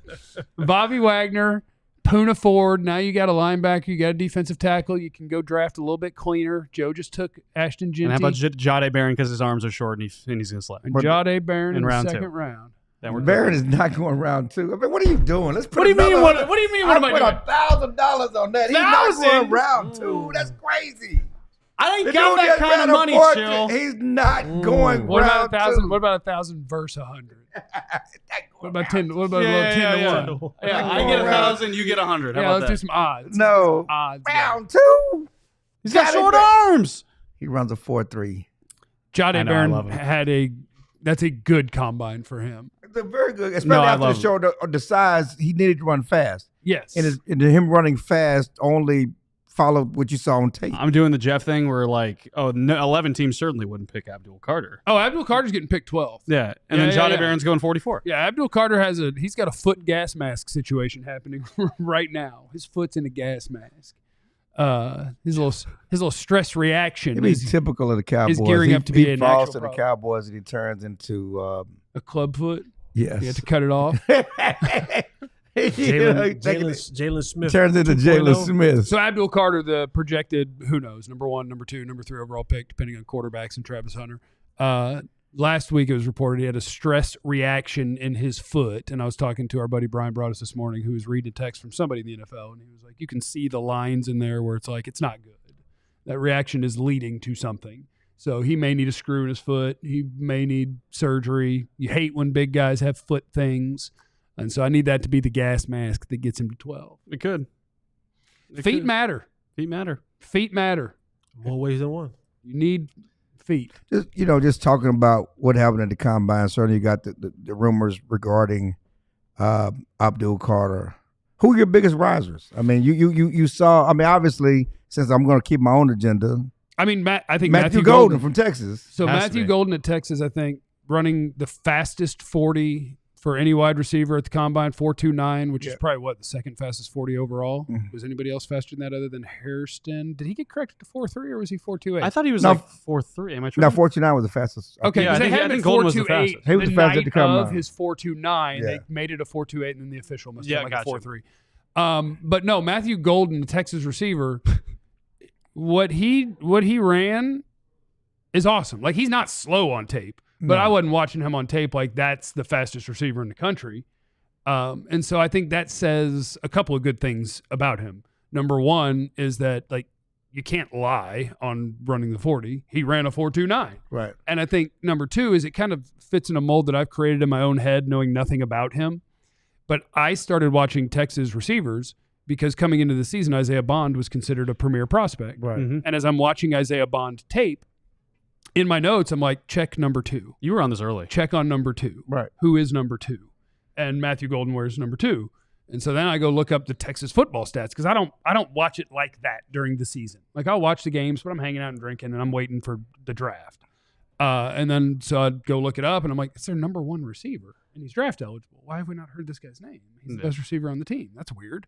Bobby Wagner, Poona Ford. Now you got a linebacker. You got a defensive tackle. You can go draft a little bit cleaner. Joe just took Ashton Jeanty. And how about Jade Barron because his arms are short and he's going to slide. And Jade Barron in the round second 2. round. Barron is not going round 2. I mean, what are you doing? Let's put What do you mean? What do you mean? What am I doing? $1,000 on that. He's not going round 2. That's crazy. I ain't got that kind of money, Chill. He's not going What round about 1,000? 2. What about 1,000 versus 100? What about 10? What about a little 10 to 1? Yeah, I get 1,000, you get 100. How Yeah, about let's do that? some odds. No. Odds. Round 2. He's got short arms. He runs a 4.3. Jade Barron had that's a good combine for him. It's a very good, especially after the show the size. He needed to run fast. Yes. And him running fast only followed what you saw on tape. I'm doing the Jeff thing where 11 teams certainly wouldn't pick Abdul Carter. Oh, Abdul Carter's getting picked 12th. Yeah, and then Jade Barron's going 44. Yeah, Abdul Carter he's got a foot gas mask situation happening right now. His foot's in a gas mask. His little stress reaction. It'd be typical of the Cowboys. Is gearing up to be a natural falls to the problem. Cowboys and he turns into a club foot. Yes, you have to cut it off. Jalen Smith turns into 2.0. Jalen Smith. So Abdul Carter, the projected, who knows, number 1, number 2, number 3 overall pick, depending on quarterbacks and Travis Hunter. Last week it was reported he had a stress reaction in his foot, and I was talking to our buddy Brian Broaddus this morning, who was reading a text from somebody in the NFL, and he was like, you can see the lines in there where it's like, it's not good. That reaction is leading to something. So he may need a screw in his foot. He may need surgery. You hate when big guys have foot things. And so I need that to be the gas mask that gets him to 12. It could. Feet matter. Feet matter. Feet matter. More ways than one. You need feet. Just talking about what happened at the combine. Certainly, you got the rumors regarding Abdul Carter. Who are your biggest risers? I mean, you saw. I mean, obviously, since I'm going to keep my own agenda. I mean, I think Matthew Golden from Texas. So Matthew Golden at Texas, I think, running the fastest 40 for any wide receiver at the combine, 4.29, which is probably the second fastest 40 overall. Mm-hmm. Was anybody else faster than that other than Hairston? Did he get corrected to 4.3 or was he 4.28? I thought he was 4.3. Am I true? No, 4.29 was the fastest. Okay, yeah, I think Golden was the fastest. He was the fastest at the combine. Of his 4.29, they made it a 4.28, and then the official must have been like a 4.3. But no, Matthew Golden, the Texas receiver, what he ran is awesome. Like, he's not slow on tape. But I wasn't watching him on tape like that's the fastest receiver in the country. And so I think that says a couple of good things about him. Number one is that, like, you can't lie on running the 40. He ran a 4.29. Right. And I think number two is it kind of fits in a mold that I've created in my own head, knowing nothing about him. But I started watching Texas receivers because coming into the season, Isaiah Bond was considered a premier prospect. Right. Mm-hmm. And as I'm watching Isaiah Bond tape, in my notes, I'm like, check number 2. You were on this early. Check on number 2. Right. Who is number 2? And Matthew Golden wears number 2. And so then I go look up the Texas football stats because I don't watch it like that during the season. Like, I'll watch the games, but I'm hanging out and drinking and I'm waiting for the draft. And then so I'd go look it up and I'm like, it's their number 1 receiver and he's draft eligible. Why have we not heard this guy's name? He's the best receiver on the team. That's weird.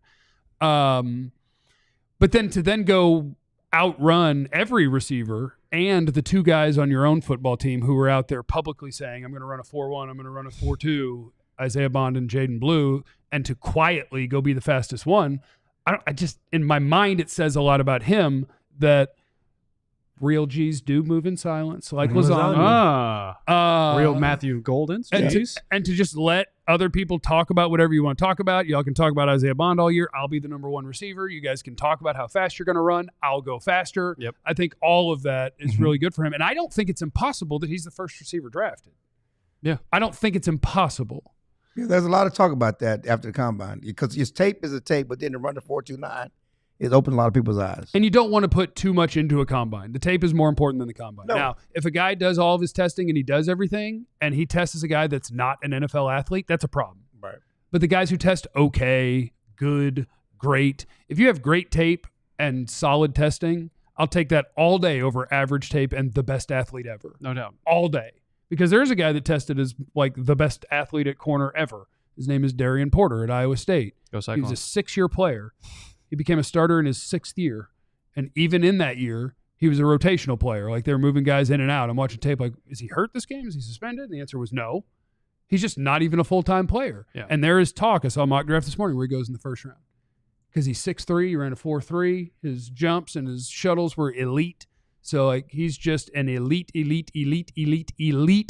But then to go outrun every receiver and the 2 guys on your own football team who were out there publicly saying, I'm going to run a 4.1, I'm going to run a 4.2, Isaiah Bond and Jaden Blue, and to quietly go be the fastest one, I just, in my mind, it says a lot about him that real G's do move in silence, like lasagna. Real Matthew Goldens. And to just let other people talk about whatever you want to talk about. Y'all can talk about Isaiah Bond all year. I'll be the number 1 receiver. You guys can talk about how fast you're going to run. I'll go faster. Yep. I think all of that is really good for him. And I don't think it's impossible that he's the first receiver drafted. Yeah. I don't think it's impossible. Yeah, there's a lot of talk about that after the combine because his tape is a tape, but then to run the 4.29 it opened a lot of people's eyes. And you don't want to put too much into a combine. The tape is more important than the combine. No. Now, if a guy does all of his testing and he does everything and he tests as a guy that's not an NFL athlete, that's a problem. Right. But the guys who test okay, good, great, if you have great tape and solid testing, I'll take that all day over average tape and the best athlete ever. No doubt. All day. Because there's a guy that tested as like the best athlete at corner ever. His name is Darian Porter at Iowa State. Go Cyclones. He was a 6-year player. He became a starter in his 6th year. And even in that year, he was a rotational player. Like, they were moving guys in and out. I'm watching tape like, is he hurt this game? Is he suspended? And the answer was no. He's just not even a full-time player. Yeah. And there is talk. I saw a mock draft this morning where he goes in the 1st round. because he's 6'3", he ran a 4.3. His jumps and his shuttles were elite. So like he's just an elite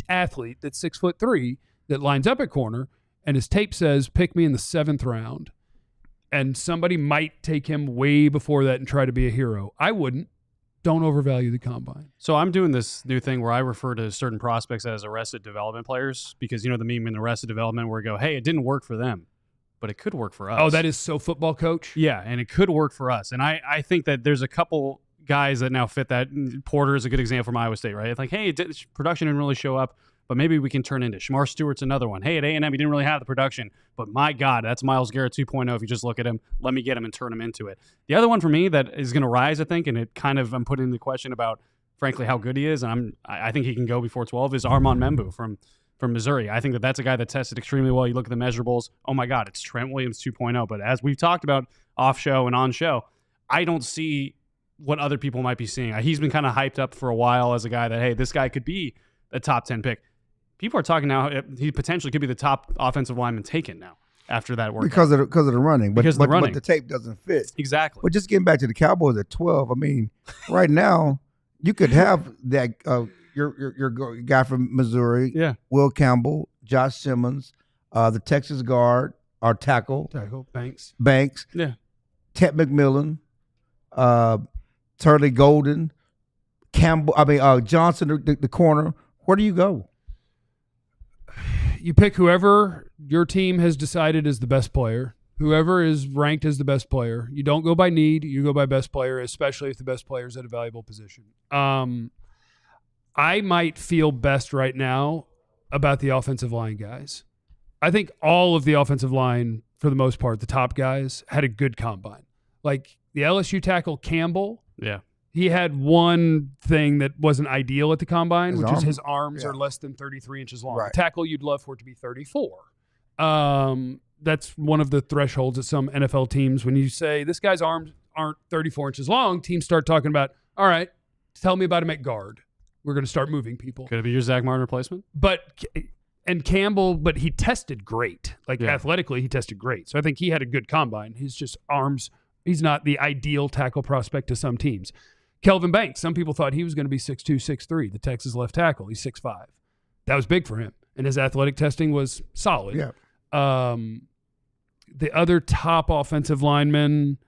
athlete that's 6'3" that lines up at corner, and his tape says pick me in the 7th round. And somebody might take him way before that and try to be a hero. I wouldn't. Don't overvalue the combine. So I'm doing this new thing where I refer to certain prospects as arrested development players because you know the meme in arrested development where I go, hey, it didn't work for them, but it could work for us. Oh, that is so football coach? Yeah, and it could work for us. And I think that there's a couple guys that now fit that. Porter is a good example from Iowa State, right? It's like, hey, production didn't really show up, but maybe we can turn into Shamar Stewart's another one. Hey, at A&M, he didn't really have the production, but my God, that's Myles Garrett 2.0. If you just look at him, let me get him and turn him into it. The other one for me that is going to rise, I think, and it kind of I'm putting into question about, frankly, how good he is, and I think he can go before 12, is Armand Membu from Missouri. I think that's a guy that tested extremely well. You look at the measurables, oh my God, it's Trent Williams 2.0. But as we've talked about off show and on show, I don't see what other people might be seeing. He's been kind of hyped up for a while as a guy that, hey, this guy could be a top 10 pick. People are talking now he potentially could be the top offensive lineman taken now after that work. Because of the running. But the tape doesn't fit. Exactly. But just getting back to the Cowboys at 12, I mean, right now, you could have that your guy from Missouri, Will Campbell, Josh Simmons, the Texas guard, our tackle Banks, Ted McMillan, Turley Golden, Campbell. Johnson, the corner. Where do you go? You pick whoever your team has decided is the best player, whoever is ranked as the best player. You don't go by need. You go by best player, especially if the best player is at a valuable position. I might feel best right now about the offensive line guys. I think all of the offensive line, for the most part, the top guys, had a good combine. Like the LSU tackle Campbell. Yeah. He had one thing that wasn't ideal at the combine, which is his arms are less than 33 inches long. Right. Tackle, you'd love for it to be 34. That's one of the thresholds at some NFL teams. When you say this guy's arms aren't 34 inches long, teams start talking about, all right, tell me about him at guard. We're going to start moving people. Could it be your Zach Martin replacement? And Campbell, but he tested great. Athletically, he tested great. So I think he had a good combine. He's just arms. He's not the ideal tackle prospect to some teams. Kelvin Banks, some people thought he was going to be 6'2", 6'3", the Texas left tackle. He's 6'5". That was big for him, and his athletic testing was solid. Yeah. The other top offensive lineman,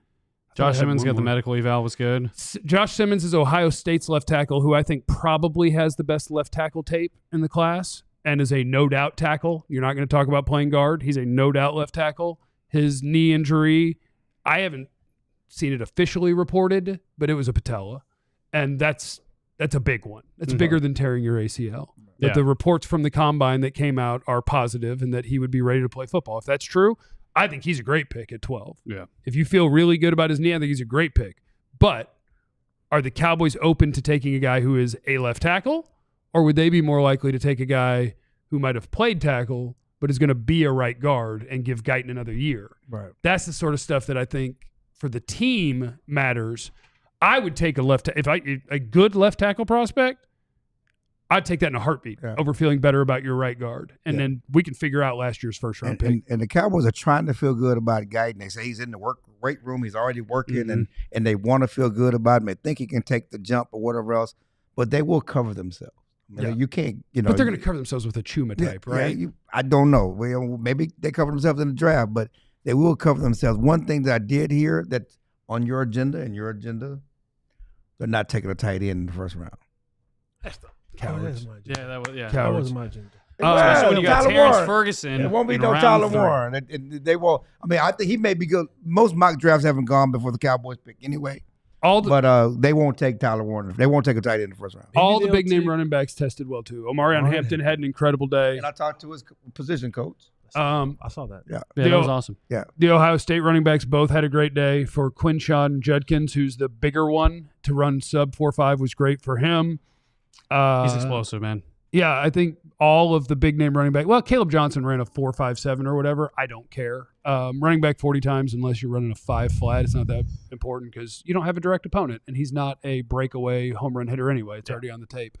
Josh Simmons got the medical eval, was good. Josh Simmons is Ohio State's left tackle, who I think probably has the best left tackle tape in the class and is a no-doubt tackle. You're not going to talk about playing guard. He's a no-doubt left tackle. His knee injury, I haven't seen it officially reported, but it was a patella, and that's a big one. It's bigger than tearing your ACL. But the reports from the combine that came out are positive, and that he would be ready to play football. If that's true, I think he's a great pick at 12. Yeah. If you feel really good about his knee, I think he's a great pick. But are the Cowboys open to taking a guy who is a left tackle, or would they be more likely to take a guy who might have played tackle but is going to be a right guard and give Guyton another year? Right. That's the sort of stuff that I think for the team matters. I would take a good left tackle prospect, I'd take that in a heartbeat over feeling better about your right guard. And then we can figure out last year's first round pick. And the Cowboys are trying to feel good about Guyton. They say he's in the weight room. He's already working, and they want to feel good about him. They think he can take the jump or whatever else, but they will cover themselves. I mean, you can't, But they're going to cover themselves with a Chuma type, right? Yeah, I don't know. Well, maybe they cover themselves in the draft, but they will cover themselves. One thing that I did hear that's on your agenda, they're not taking a tight end in the first round. That's the cowards. That was my agenda. So when you got Tyler Terrence Warren. Ferguson, It won't be in no round Tyler 3. Warren. They won't. I mean, I think he may be good. Most mock drafts haven't gone before the Cowboys pick anyway. But they won't take Tyler Warren. They won't take a tight end in the first round. All the big name running backs tested well too. Omarion Hampton had an incredible day. And I talked to his position coach. I saw that. Yeah, that was awesome. Yeah. The Ohio State running backs both had a great day. For Quinshon Judkins, who's the bigger one, to run sub 4.5 was great for him. He's explosive, man. Yeah, I think all of the big name running back. Well, Caleb Johnson ran a 4.57 or whatever. I don't care. Running back 40 times, unless you're running a 5 flat, it's not that important because you don't have a direct opponent, and he's not a breakaway home run hitter anyway. It's already on the tape.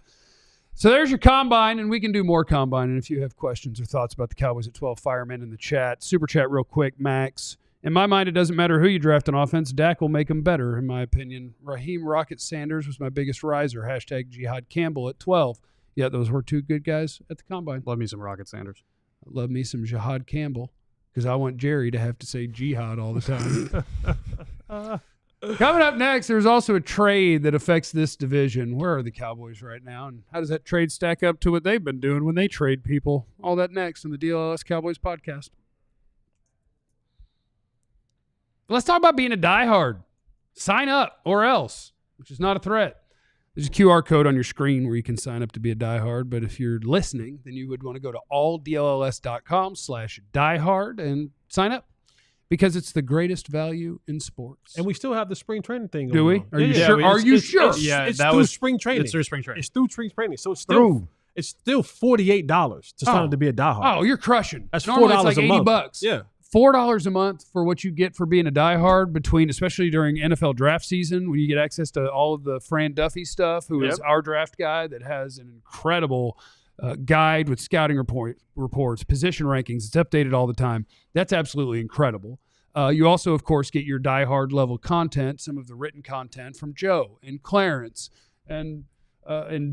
So there's your combine, and we can do more combine. And if you have questions or thoughts about the Cowboys at 12, firemen in the chat. Super chat real quick, Max. In my mind, it doesn't matter who you draft on offense. Dak will make them better, in my opinion. Raheem Rocket Sanders was my biggest riser. # Jihad Campbell at 12. Yeah, those were 2 good guys at the Combine. Love me some Rocket Sanders. Love me some Jihad Campbell because I want Jerry to have to say Jihad all the time. Coming up next, there's also a trade that affects this division. Where are the Cowboys right now? And how does that trade stack up to what they've been doing when they trade people? All that next on the DLLS Cowboys Podcast. Let's talk about being a diehard. Sign up or else, which is not a threat. There's a QR code on your screen where you can sign up to be a diehard. But if you're listening, then you would want to go to alldlls.com/diehard and sign up because it's the greatest value in sports. And we still have the spring training thing Do we? on. Are you sure? Are you sure? It's through spring training. It's through spring training. It's through spring training. So it's still $48 to sign up to be a diehard. Oh, you're crushing. That's Normally $4 it's like a month. $80. Yeah. $4 a month for what you get for being a diehard especially during NFL draft season when you get access to all of the Fran Duffy stuff, who is our draft guy that has an incredible guide with scouting reports, position rankings. It's updated all the time. That's absolutely incredible. You also, of course, get your diehard level content, some of the written content from Joe and Clarence and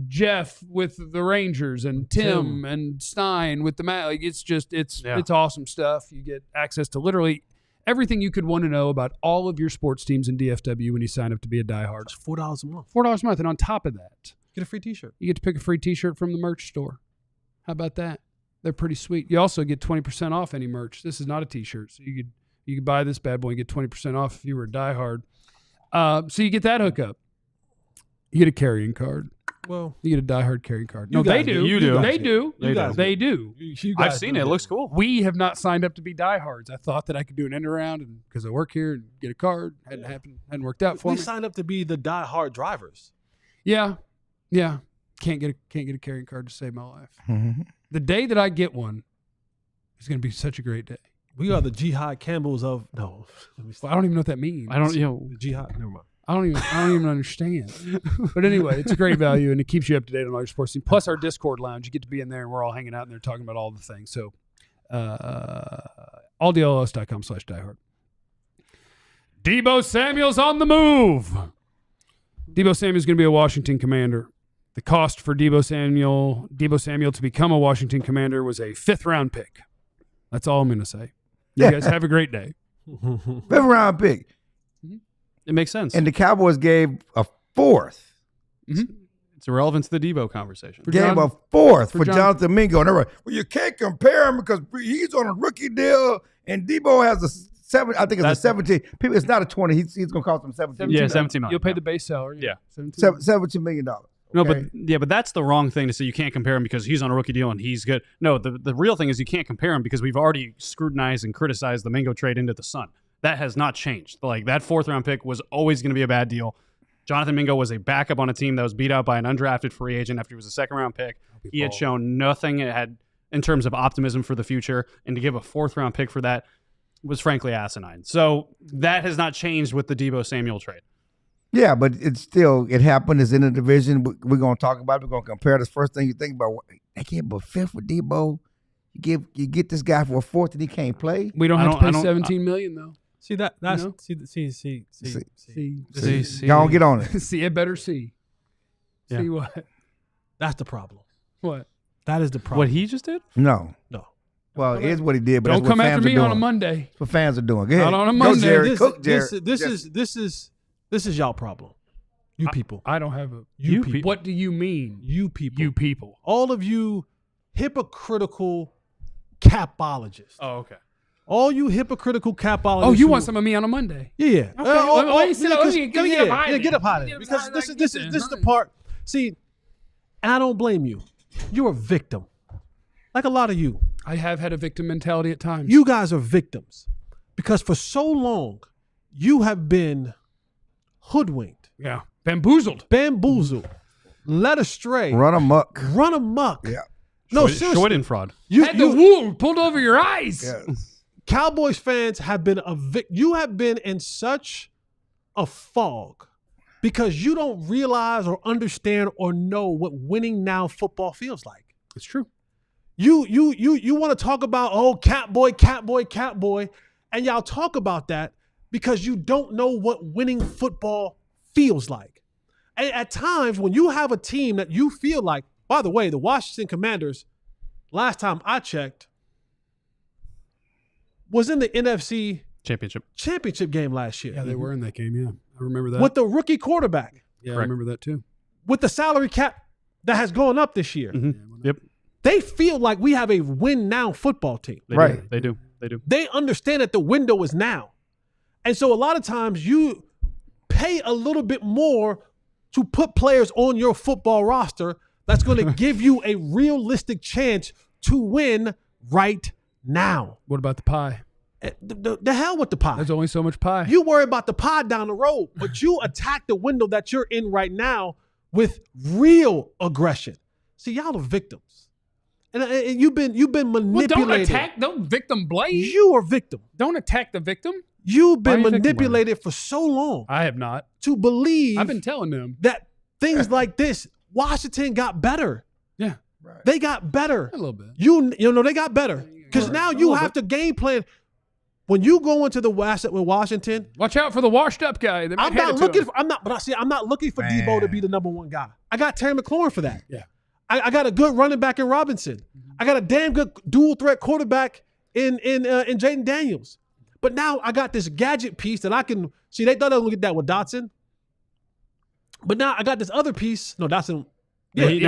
Jeff with the Rangers and Tim and Stein with the Like it's awesome stuff. You get access to literally everything you could want to know about all of your sports teams in DFW when you sign up to be a diehard. It's $4 a month. $4 a month, and on top of that, get a free T-shirt. You get to pick a free T-shirt from the merch store. How about that? They're pretty sweet. You also get 20% off any merch. This is not a T-shirt, so you could buy this bad boy and get 20% off if you were a diehard. So you get that hookup. You get a carrying card. Well, you get a diehard carrying card. No, they do. You do. They do. They do. I've seen it. It looks cool. We have not signed up to be diehards. I thought that I could do an end around, and because I work here and get a card, hadn't happened. Hadn't worked out for me. We signed up to be the diehard drivers. Yeah. Can't get a carrying card to save my life. Mm-hmm. The day that I get one is going to be such a great day. We are the Jihad Campbells of no. I don't even know what that means. The Jihad. Never mind. I don't even understand. But anyway, it's a great value, and it keeps you up to date on all your sports teams. Plus our Discord lounge, you get to be in there, and we're all hanging out in there talking about all the things. So alldlls.com/diehard. Deebo Samuel's on the move. Deebo Samuel's going to be a Washington Commander. The cost for Deebo Samuel to become a Washington Commander was a 5th-round pick. That's all I'm going to say. You guys have a great day. 5th-round pick. It makes sense. And the Cowboys gave a 4th. Mm-hmm. It's irrelevant to the Deebo conversation. Gave a 4th for Jonathan Mingo. And well, you can't compare him because he's on a rookie deal, and Deebo has a 7. I think it's a 17. People, it's not a 20. He's going to cost them 17. Yeah, 17 million. You'll pay the base salary. Yeah, $17 million. No, okay. but that's the wrong thing to say. You can't compare him because he's on a rookie deal and he's good. No, the real thing is you can't compare him because we've already scrutinized and criticized the Mingo trade into the sun. That has not changed. Like, that 4th-round pick was always going to be a bad deal. Jonathan Mingo was a backup on a team that was beat out by an undrafted free agent after he was a 2nd-round pick. He had shown nothing in terms of optimism for the future, and to give a 4th-round pick for that was frankly asinine. So that has not changed with the Deebo Samuel trade. Yeah, but it happened. It's in the division. We're going to talk about it. We're going to compare this. First thing you think about, they can't but 5th for Deebo. You get this guy for a 4th and he can't play. We don't have to pay $17 million though. See that's you know? see. Go on, get on it. See, it better see. Yeah. See what? That's the problem. What? That is the problem. What he just did? No. Well, it is what he did, but don't that's what come fans after me are doing. on a Monday. That's what fans are doing. Go ahead. Not on a Monday. Go, Jerry. Cook, Jerry. This is y'all problem. You people. I don't have a you people. What do you mean? You people. You people. All of you hypocritical capologists. Oh, okay. All you hypocritical capologists. Oh, you want some of me on a Monday? Yeah. Okay. Get up out of here. Because this is the part. See, and I don't blame you. You're a victim. Like a lot of you. I have had a victim mentality at times. You guys are victims. Because for so long, you have been hoodwinked. Yeah. Bamboozled. Led astray. Run amok. Yeah. No, seriously. Short in fraud. You had the wool pulled over your eyes. Yeah. Cowboys fans have been you have been in such a fog because you don't realize or understand or know what winning now football feels like. It's true. You want to talk about, Catboy, And y'all talk about that because you don't know what winning football feels like. And at times when you have a team that you feel like, by the way, the Washington Commanders, last time I checked, was in the NFC championship game last year. Yeah, they were in that game, yeah. I remember that. With the rookie quarterback. Yeah, I remember that too. With the salary cap that has gone up this year. Mm-hmm. Yep. They feel like we have a win-now football team. They do. They understand that the window is now. And so a lot of times you pay a little bit more to put players on your football roster that's going to give you a realistic chance to win right now. What about the pie? The hell with the pie. There's only so much pie. You worry about the pie down the road, but you attack the window that you're in right now with real aggression. See, y'all are victims. And you've been manipulated. Well, don't victim blame. You are victim. Don't attack the victim. You've been manipulated for so long. I have not. To believe. I've been telling them that things like this, Washington got better. Yeah. Right. They got better. A little bit. You know, they got better. Because now you have to game plan. When you go into the West with Washington, watch out for the washed up guy. I'm not looking for Deebo to be the number one guy. I got Terry McLaurin for that. Yeah. I got a good running back in Robinson. I got a damn good dual threat quarterback in Jaden Daniels. But now I got this gadget piece that I can see. They thought I was gonna get that with Dotson, but now I got this other piece. No, Dotson. They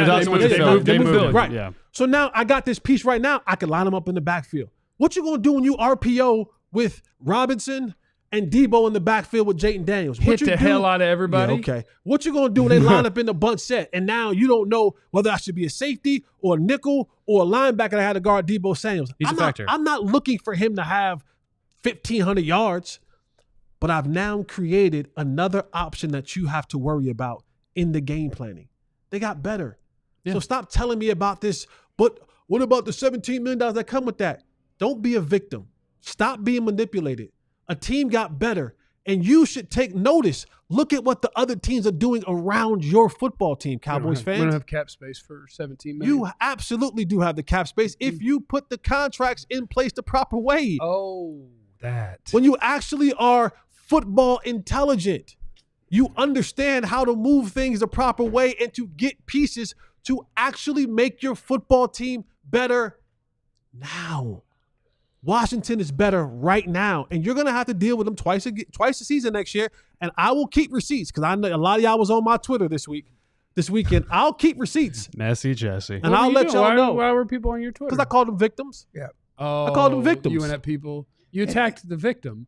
moved right. Yeah. So now I got this piece right now. I can line them up in the backfield. What you gonna do when you RPO with Robinson and Deebo in the backfield with Jaden Daniels? Hit the hell out of everybody. Yeah, okay. What you gonna do when they line up in the bunch set and now you don't know whether I should be a safety or a nickel or a linebacker that had to guard Deebo Samuel? He's a factor. I'm not looking for him to have 1,500 yards, but I've now created another option that you have to worry about in the game planning. They got better. Yeah. So stop telling me about this, but what about the $17 million that come with that? Don't be a victim. Stop being manipulated. A team got better, and you should take notice. Look at what the other teams are doing around your football team, Cowboys fans. We don't have cap space for $17 million. You absolutely do have the cap space if you put the contracts in place the proper way. Oh, that. When you actually are football intelligent, you understand how to move things the proper way and to get pieces to actually make your football team better now. Washington is better right now, and you're going to have to deal with them twice a season next year, and I will keep receipts because I know a lot of y'all was on my Twitter this weekend. I'll keep receipts. Messy Jesse. And I'll let y'all know. Why were people on your Twitter? Because I called them victims. Yeah. Oh, I called them victims. You went at people. You attacked the victim.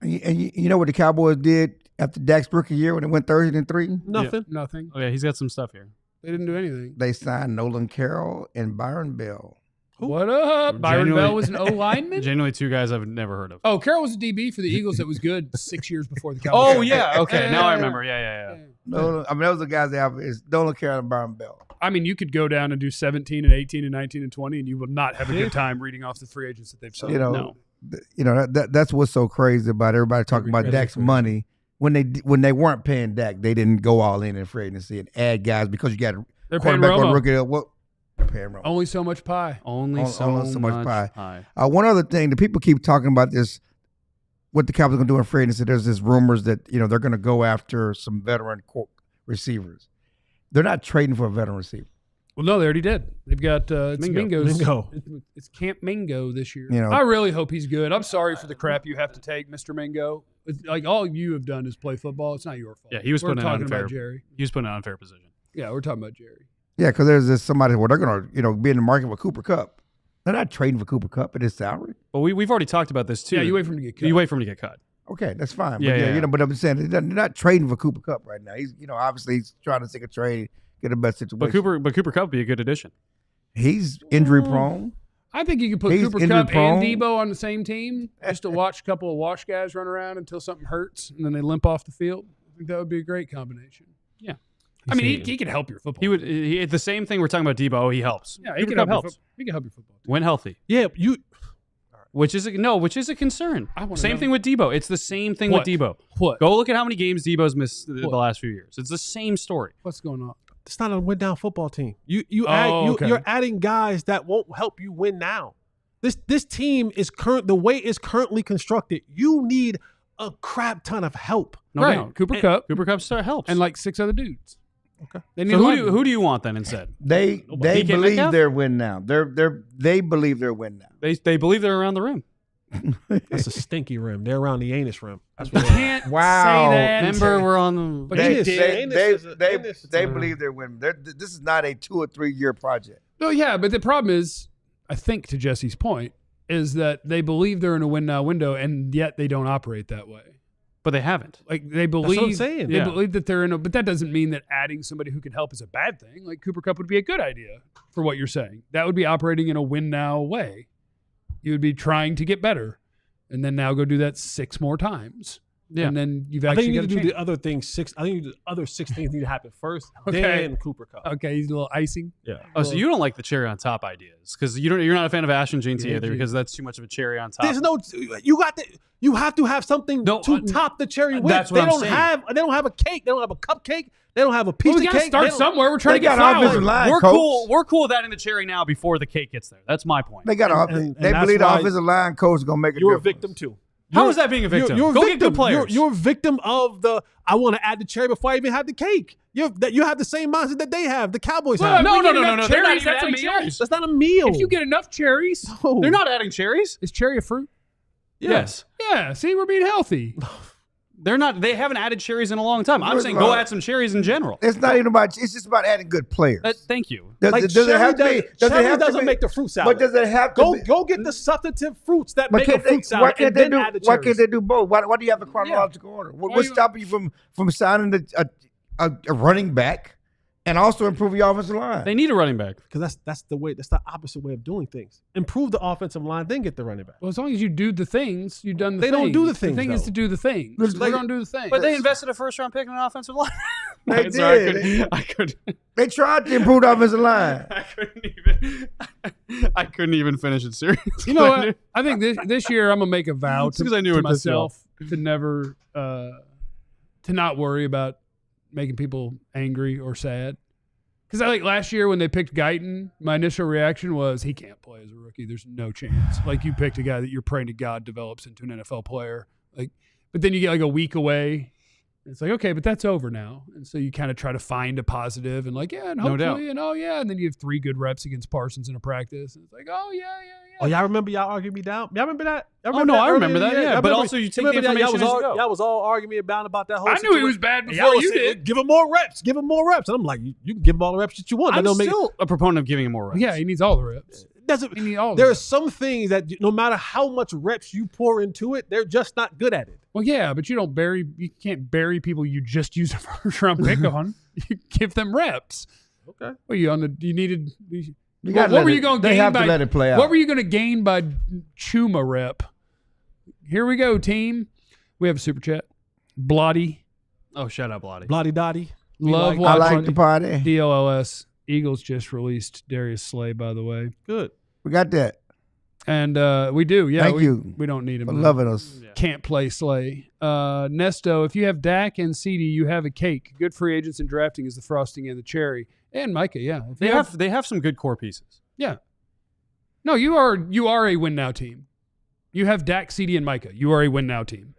And you know what the Cowboys did after Dak's rookie year when it went 30-3? Nothing. Yeah, nothing. Oh, yeah, he's got some stuff here. They didn't do anything. They signed Nolan Carroll and Byron Bell. What up? Byron Bell was an O-lineman? Genuinely two guys I've never heard of. Oh, Carroll was a DB for the Eagles that was good 6 years before the Cowboys. Oh, yeah. Okay. Now I remember. Yeah. Nolan, I mean, those are the guys that have is Nolan Carroll and Byron Bell. I mean, you could go down and do 17 and 18 and 19 and 20, and you will not have a good time reading off the free agents that they've signed. That's what's so crazy about everybody talking about Dak's money. When they weren't paying Dak, they didn't go all in free agency and add guys because you got a quarterback on rookie. Only so much pie. Only so much pie. One other thing, the people keep talking about this, what the Cowboys are going to do in free agency. There's this rumors that they're going to go after some veteran receivers. They're not trading for a veteran receiver. Well, no, they already did. They've got Mingo. It's Camp Mingo this year. I really hope he's good. I'm sorry for the crap you have to take, Mr. Mingo. Like all you have done is play football. It's not your fault. Yeah, he was putting it on about Jerry. He was putting it on unfair position. Yeah, we're talking about Jerry. Yeah, because there's this somebody where they're going to be in the market with Cooper Kupp. They're not trading for Cooper Kupp at his salary. Well, we've already talked about this too. Yeah, you wait for him to get cut. You wait for him to get cut. Okay, that's fine. Yeah, but I'm saying they're not trading for Cooper Kupp right now. He's obviously he's trying to take a trade, get a better situation. But Cooper Kupp would be a good addition. He's injury prone. I think you could put Cooper Kupp and Deebo on the same team just to watch a couple of wash guys run around until something hurts and then they limp off the field. I think that would be a great combination. Yeah. I mean, he could help your football. He would. The same thing we're talking about Deebo. He helps. Yeah, he can help your football team. When healthy. Yeah, Which is a concern. Same thing with Deebo. It's the same thing with Deebo. What? Go look at how many games Deebo's missed the last few years. It's the same story. What's going on? It's not a win-down football team. You're adding guys that won't help you win now. This team is the way it's currently constructed. You need a crap ton of help. No doubt. Cooper Kupp. Cooper Kupp helps. And like 6 other dudes. Okay. They need So who do you want then instead? They DK believe Metcalf? they're win now. They believe they're win now. They believe they're around the rim. That's a stinky rim. They're around the anus rim. That's what Can't Wow. say that. Remember, we're on the. But They, you did. they believe they're winning. This is not a 2 or 3 year project. No, yeah, but the problem is, I think to Jesse's point, is that they believe they're in a win now window, and yet they don't operate that way. But they haven't. Like they believe, what I'm saying. They Yeah. believe that they're in a, but that doesn't mean that adding somebody who can help is a bad thing. Like Cooper Kupp would be a good idea for what you're saying. That would be operating in a win now way. You would be trying to get better, and then now go do that 6 more times. Yeah. And then you've I actually think you got need to to do change. the other things 6. I think the other 6 things need to happen first, Okay. then Cooper Kupp. Okay, he's a little icing. Yeah. Oh, so you don't like the cherry on top ideas because you're not a fan of Ashton Jeanty Yeah, either Gene. because that's too much of a cherry on top. There's no. You have to have something No, to top the cherry with. that's what they I'm don't saying. have. They don't have a cake. They don't have a cupcake. They don't have a piece Well, we of got to cake. start They don't- somewhere. We're trying They to get got offensive flowers. line, We're coach. cool. We're cool with adding the cherry now before the cake gets there. That's my point. They got And they that's believe the why offensive line coach is gonna make a You're a difference. victim too. How is that being a victim? You're a Go victim. get good players. You're a victim of the. I want to add the cherry before I even have the cake. You have the same mindset that they have. The Cowboys Well, have. no, No, we no, get no, no, enough no. They're not cherries, even that's a adding meal. cherries. That's not a meal. If you get enough cherries, No. They're not adding cherries. is cherry a fruit? Yes. Yeah. See, we're being healthy. They're not. They haven't added cherries in a long time. I'm First saying of go all, add some cherries in general. It's not even about. It's just about adding good players. Thank you. Does, Like does it have to be? Does cherry it have to doesn't be? make the fruit salad. But does it have to be? Go get the substantive fruits that But make a can't they, fruit salad why can't and they then do? add the Why cherries. can't they do both? Why do you have a chronological order? Why What's you- stopping you from signing a running back and also improve your offensive line? They need a running back. Because that's the way. That's the opposite way of doing things. Improve the offensive line, then get the running back. Well, as long as you do the things, you've done the They things. don't do the things, The thing is though. to do the things. It's They like- don't do the things. But they invested a first-round pick in an offensive line. They Sorry, did. I couldn't. They tried to improve the offensive line. I couldn't even finish it seriously. You know what? I think this year I'm gonna make a vow It's to, 'cause I knew to it'd piss you myself to never to not worry about making people angry or sad. Because I think last year when they picked Guyton, my initial reaction was he can't play as a rookie. There's no chance. Like you picked a guy that you're praying to God develops into an NFL player. Like, but then you get like a week away. It's like, okay, but that's over now. And so you kind of try to find a positive and like, yeah, and No hopefully, doubt. and oh yeah, and then you have 3 good reps against Parsons in a practice. And it's like, oh yeah. Oh, y'all remember y'all argued me down? Y'all remember that? Y'all Oh, no, I remember earlier in that, the year? yeah. Y'all But remember- also you take the remember that information y'all as was you all, go. Y'all was all arguing me about that whole I knew situation. he was bad And before y'all was you saying, did. Give him more reps. Give him more reps. And I'm like, you can give him all the reps that you want. That I'm don't make still a proponent of giving him more reps. Yeah, he needs all the reps. doesn't. He needs all. There the are reps. some things that no matter how much reps you pour into it, they're just not good at it. Well, yeah, but you can't bury people you just used a first round pick on. You give them reps. Okay. Well, you needed. You gotta what let were it- you going to they gain have by? to let it play out. What were you going to gain by Chuma rep? Here we go, team. We have a super chat. Blotty. Oh, shut up, Lottie. Bloody Dotty. Love I watching like the party. DLLS. Eagles just released Darius Slay, by the way. Good. We got that. And we do. Yeah, Thank you We don't need him. for to- loving us. Can't play Slay. Nesto, if you have Dak and CD, you have a cake. Good free agents and drafting is the frosting and the cherry. And Micah, yeah. If you They have some good core pieces. yeah. No, you are a win now team. You have Dak, CD, and Micah. You are a win now team.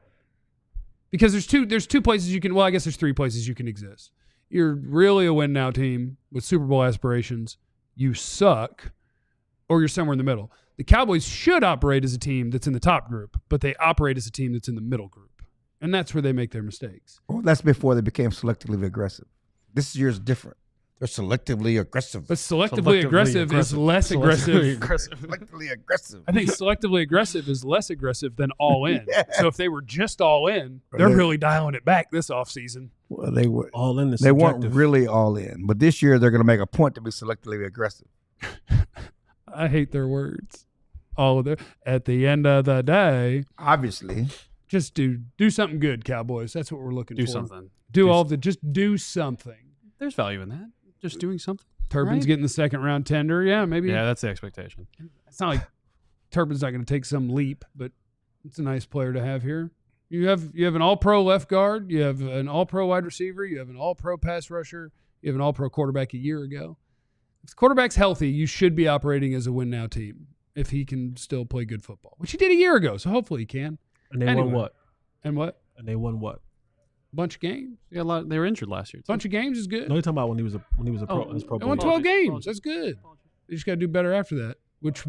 Because there's two places you can. Well, I guess there's 3 places you can exist. You're really a win now team with Super Bowl aspirations. You suck, or you're somewhere in the middle. The Cowboys should operate as a team that's in the top group, but they operate as a team that's in the middle group, and that's where they make their mistakes. Well, that's before they became selectively aggressive. This year's different. They're selectively aggressive. But selectively aggressive is less aggressive. Selectively aggressive. I think selectively aggressive is less aggressive than all in. Yeah. So if they were just all in, they're really dialing it back this offseason. Well, they were. All in the They weren't subjective. really all in, but this year they're going to make a point to be selectively aggressive. I hate their words. All of their at the end of the day, Obviously, just do something good, Cowboys. That's what we're looking Do for. something. Just do something. There's value in that. Just doing something. Turpin's Right? getting the second round tender. Yeah, maybe. Yeah, that's the expectation. It's not like Turpin's not going to take some leap, but it's a nice player to have here. You have an all-pro left guard. You have an all-pro wide receiver. You have an all-pro pass rusher. You have an all-pro quarterback a year ago. If the quarterback's healthy, you should be operating as a win-now team. if he can still play good football, which he did a year ago. So hopefully he can. And they won what? And what? And they won what? Bunch of games. Yeah, they were injured last year. Too. Bunch of games is good. No, you're talking about when he was a pro. In his pro They won 12 games. That's good. You just got to do better after that, which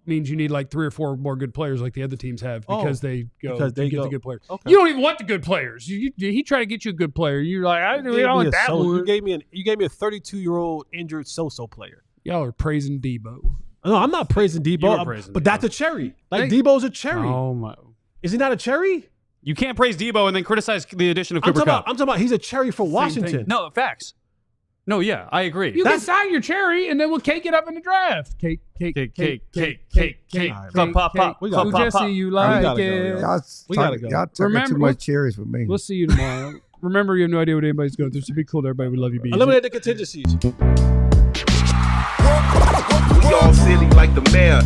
means you need like 3 or 4 more good players like the other teams have because they get the good players. Okay. You don't even want the good players. He tried to get you a good player. You're like, I don't want that one. You gave me a 32-year-old injured so player. Y'all are praising Deebo. No, I'm not praising Deebo. But that's a cherry. Like Deebo's a cherry. Oh my! Is he not a cherry? You can't praise Deebo and then criticize the addition of Cooper Kupp. I'm talking about he's a cherry for Washington. No, facts. No, yeah, I agree. You can sign your cherry and then we'll cake it up in the draft. Cake. Pop. Who Jesse, you like it? We gotta go. Y'all talking too much cherries for me. We'll see you tomorrow. Remember, you have no idea what anybody's going through, so be cool to everybody. We love you. Be eliminate the contingencies. We all silly like the mayor.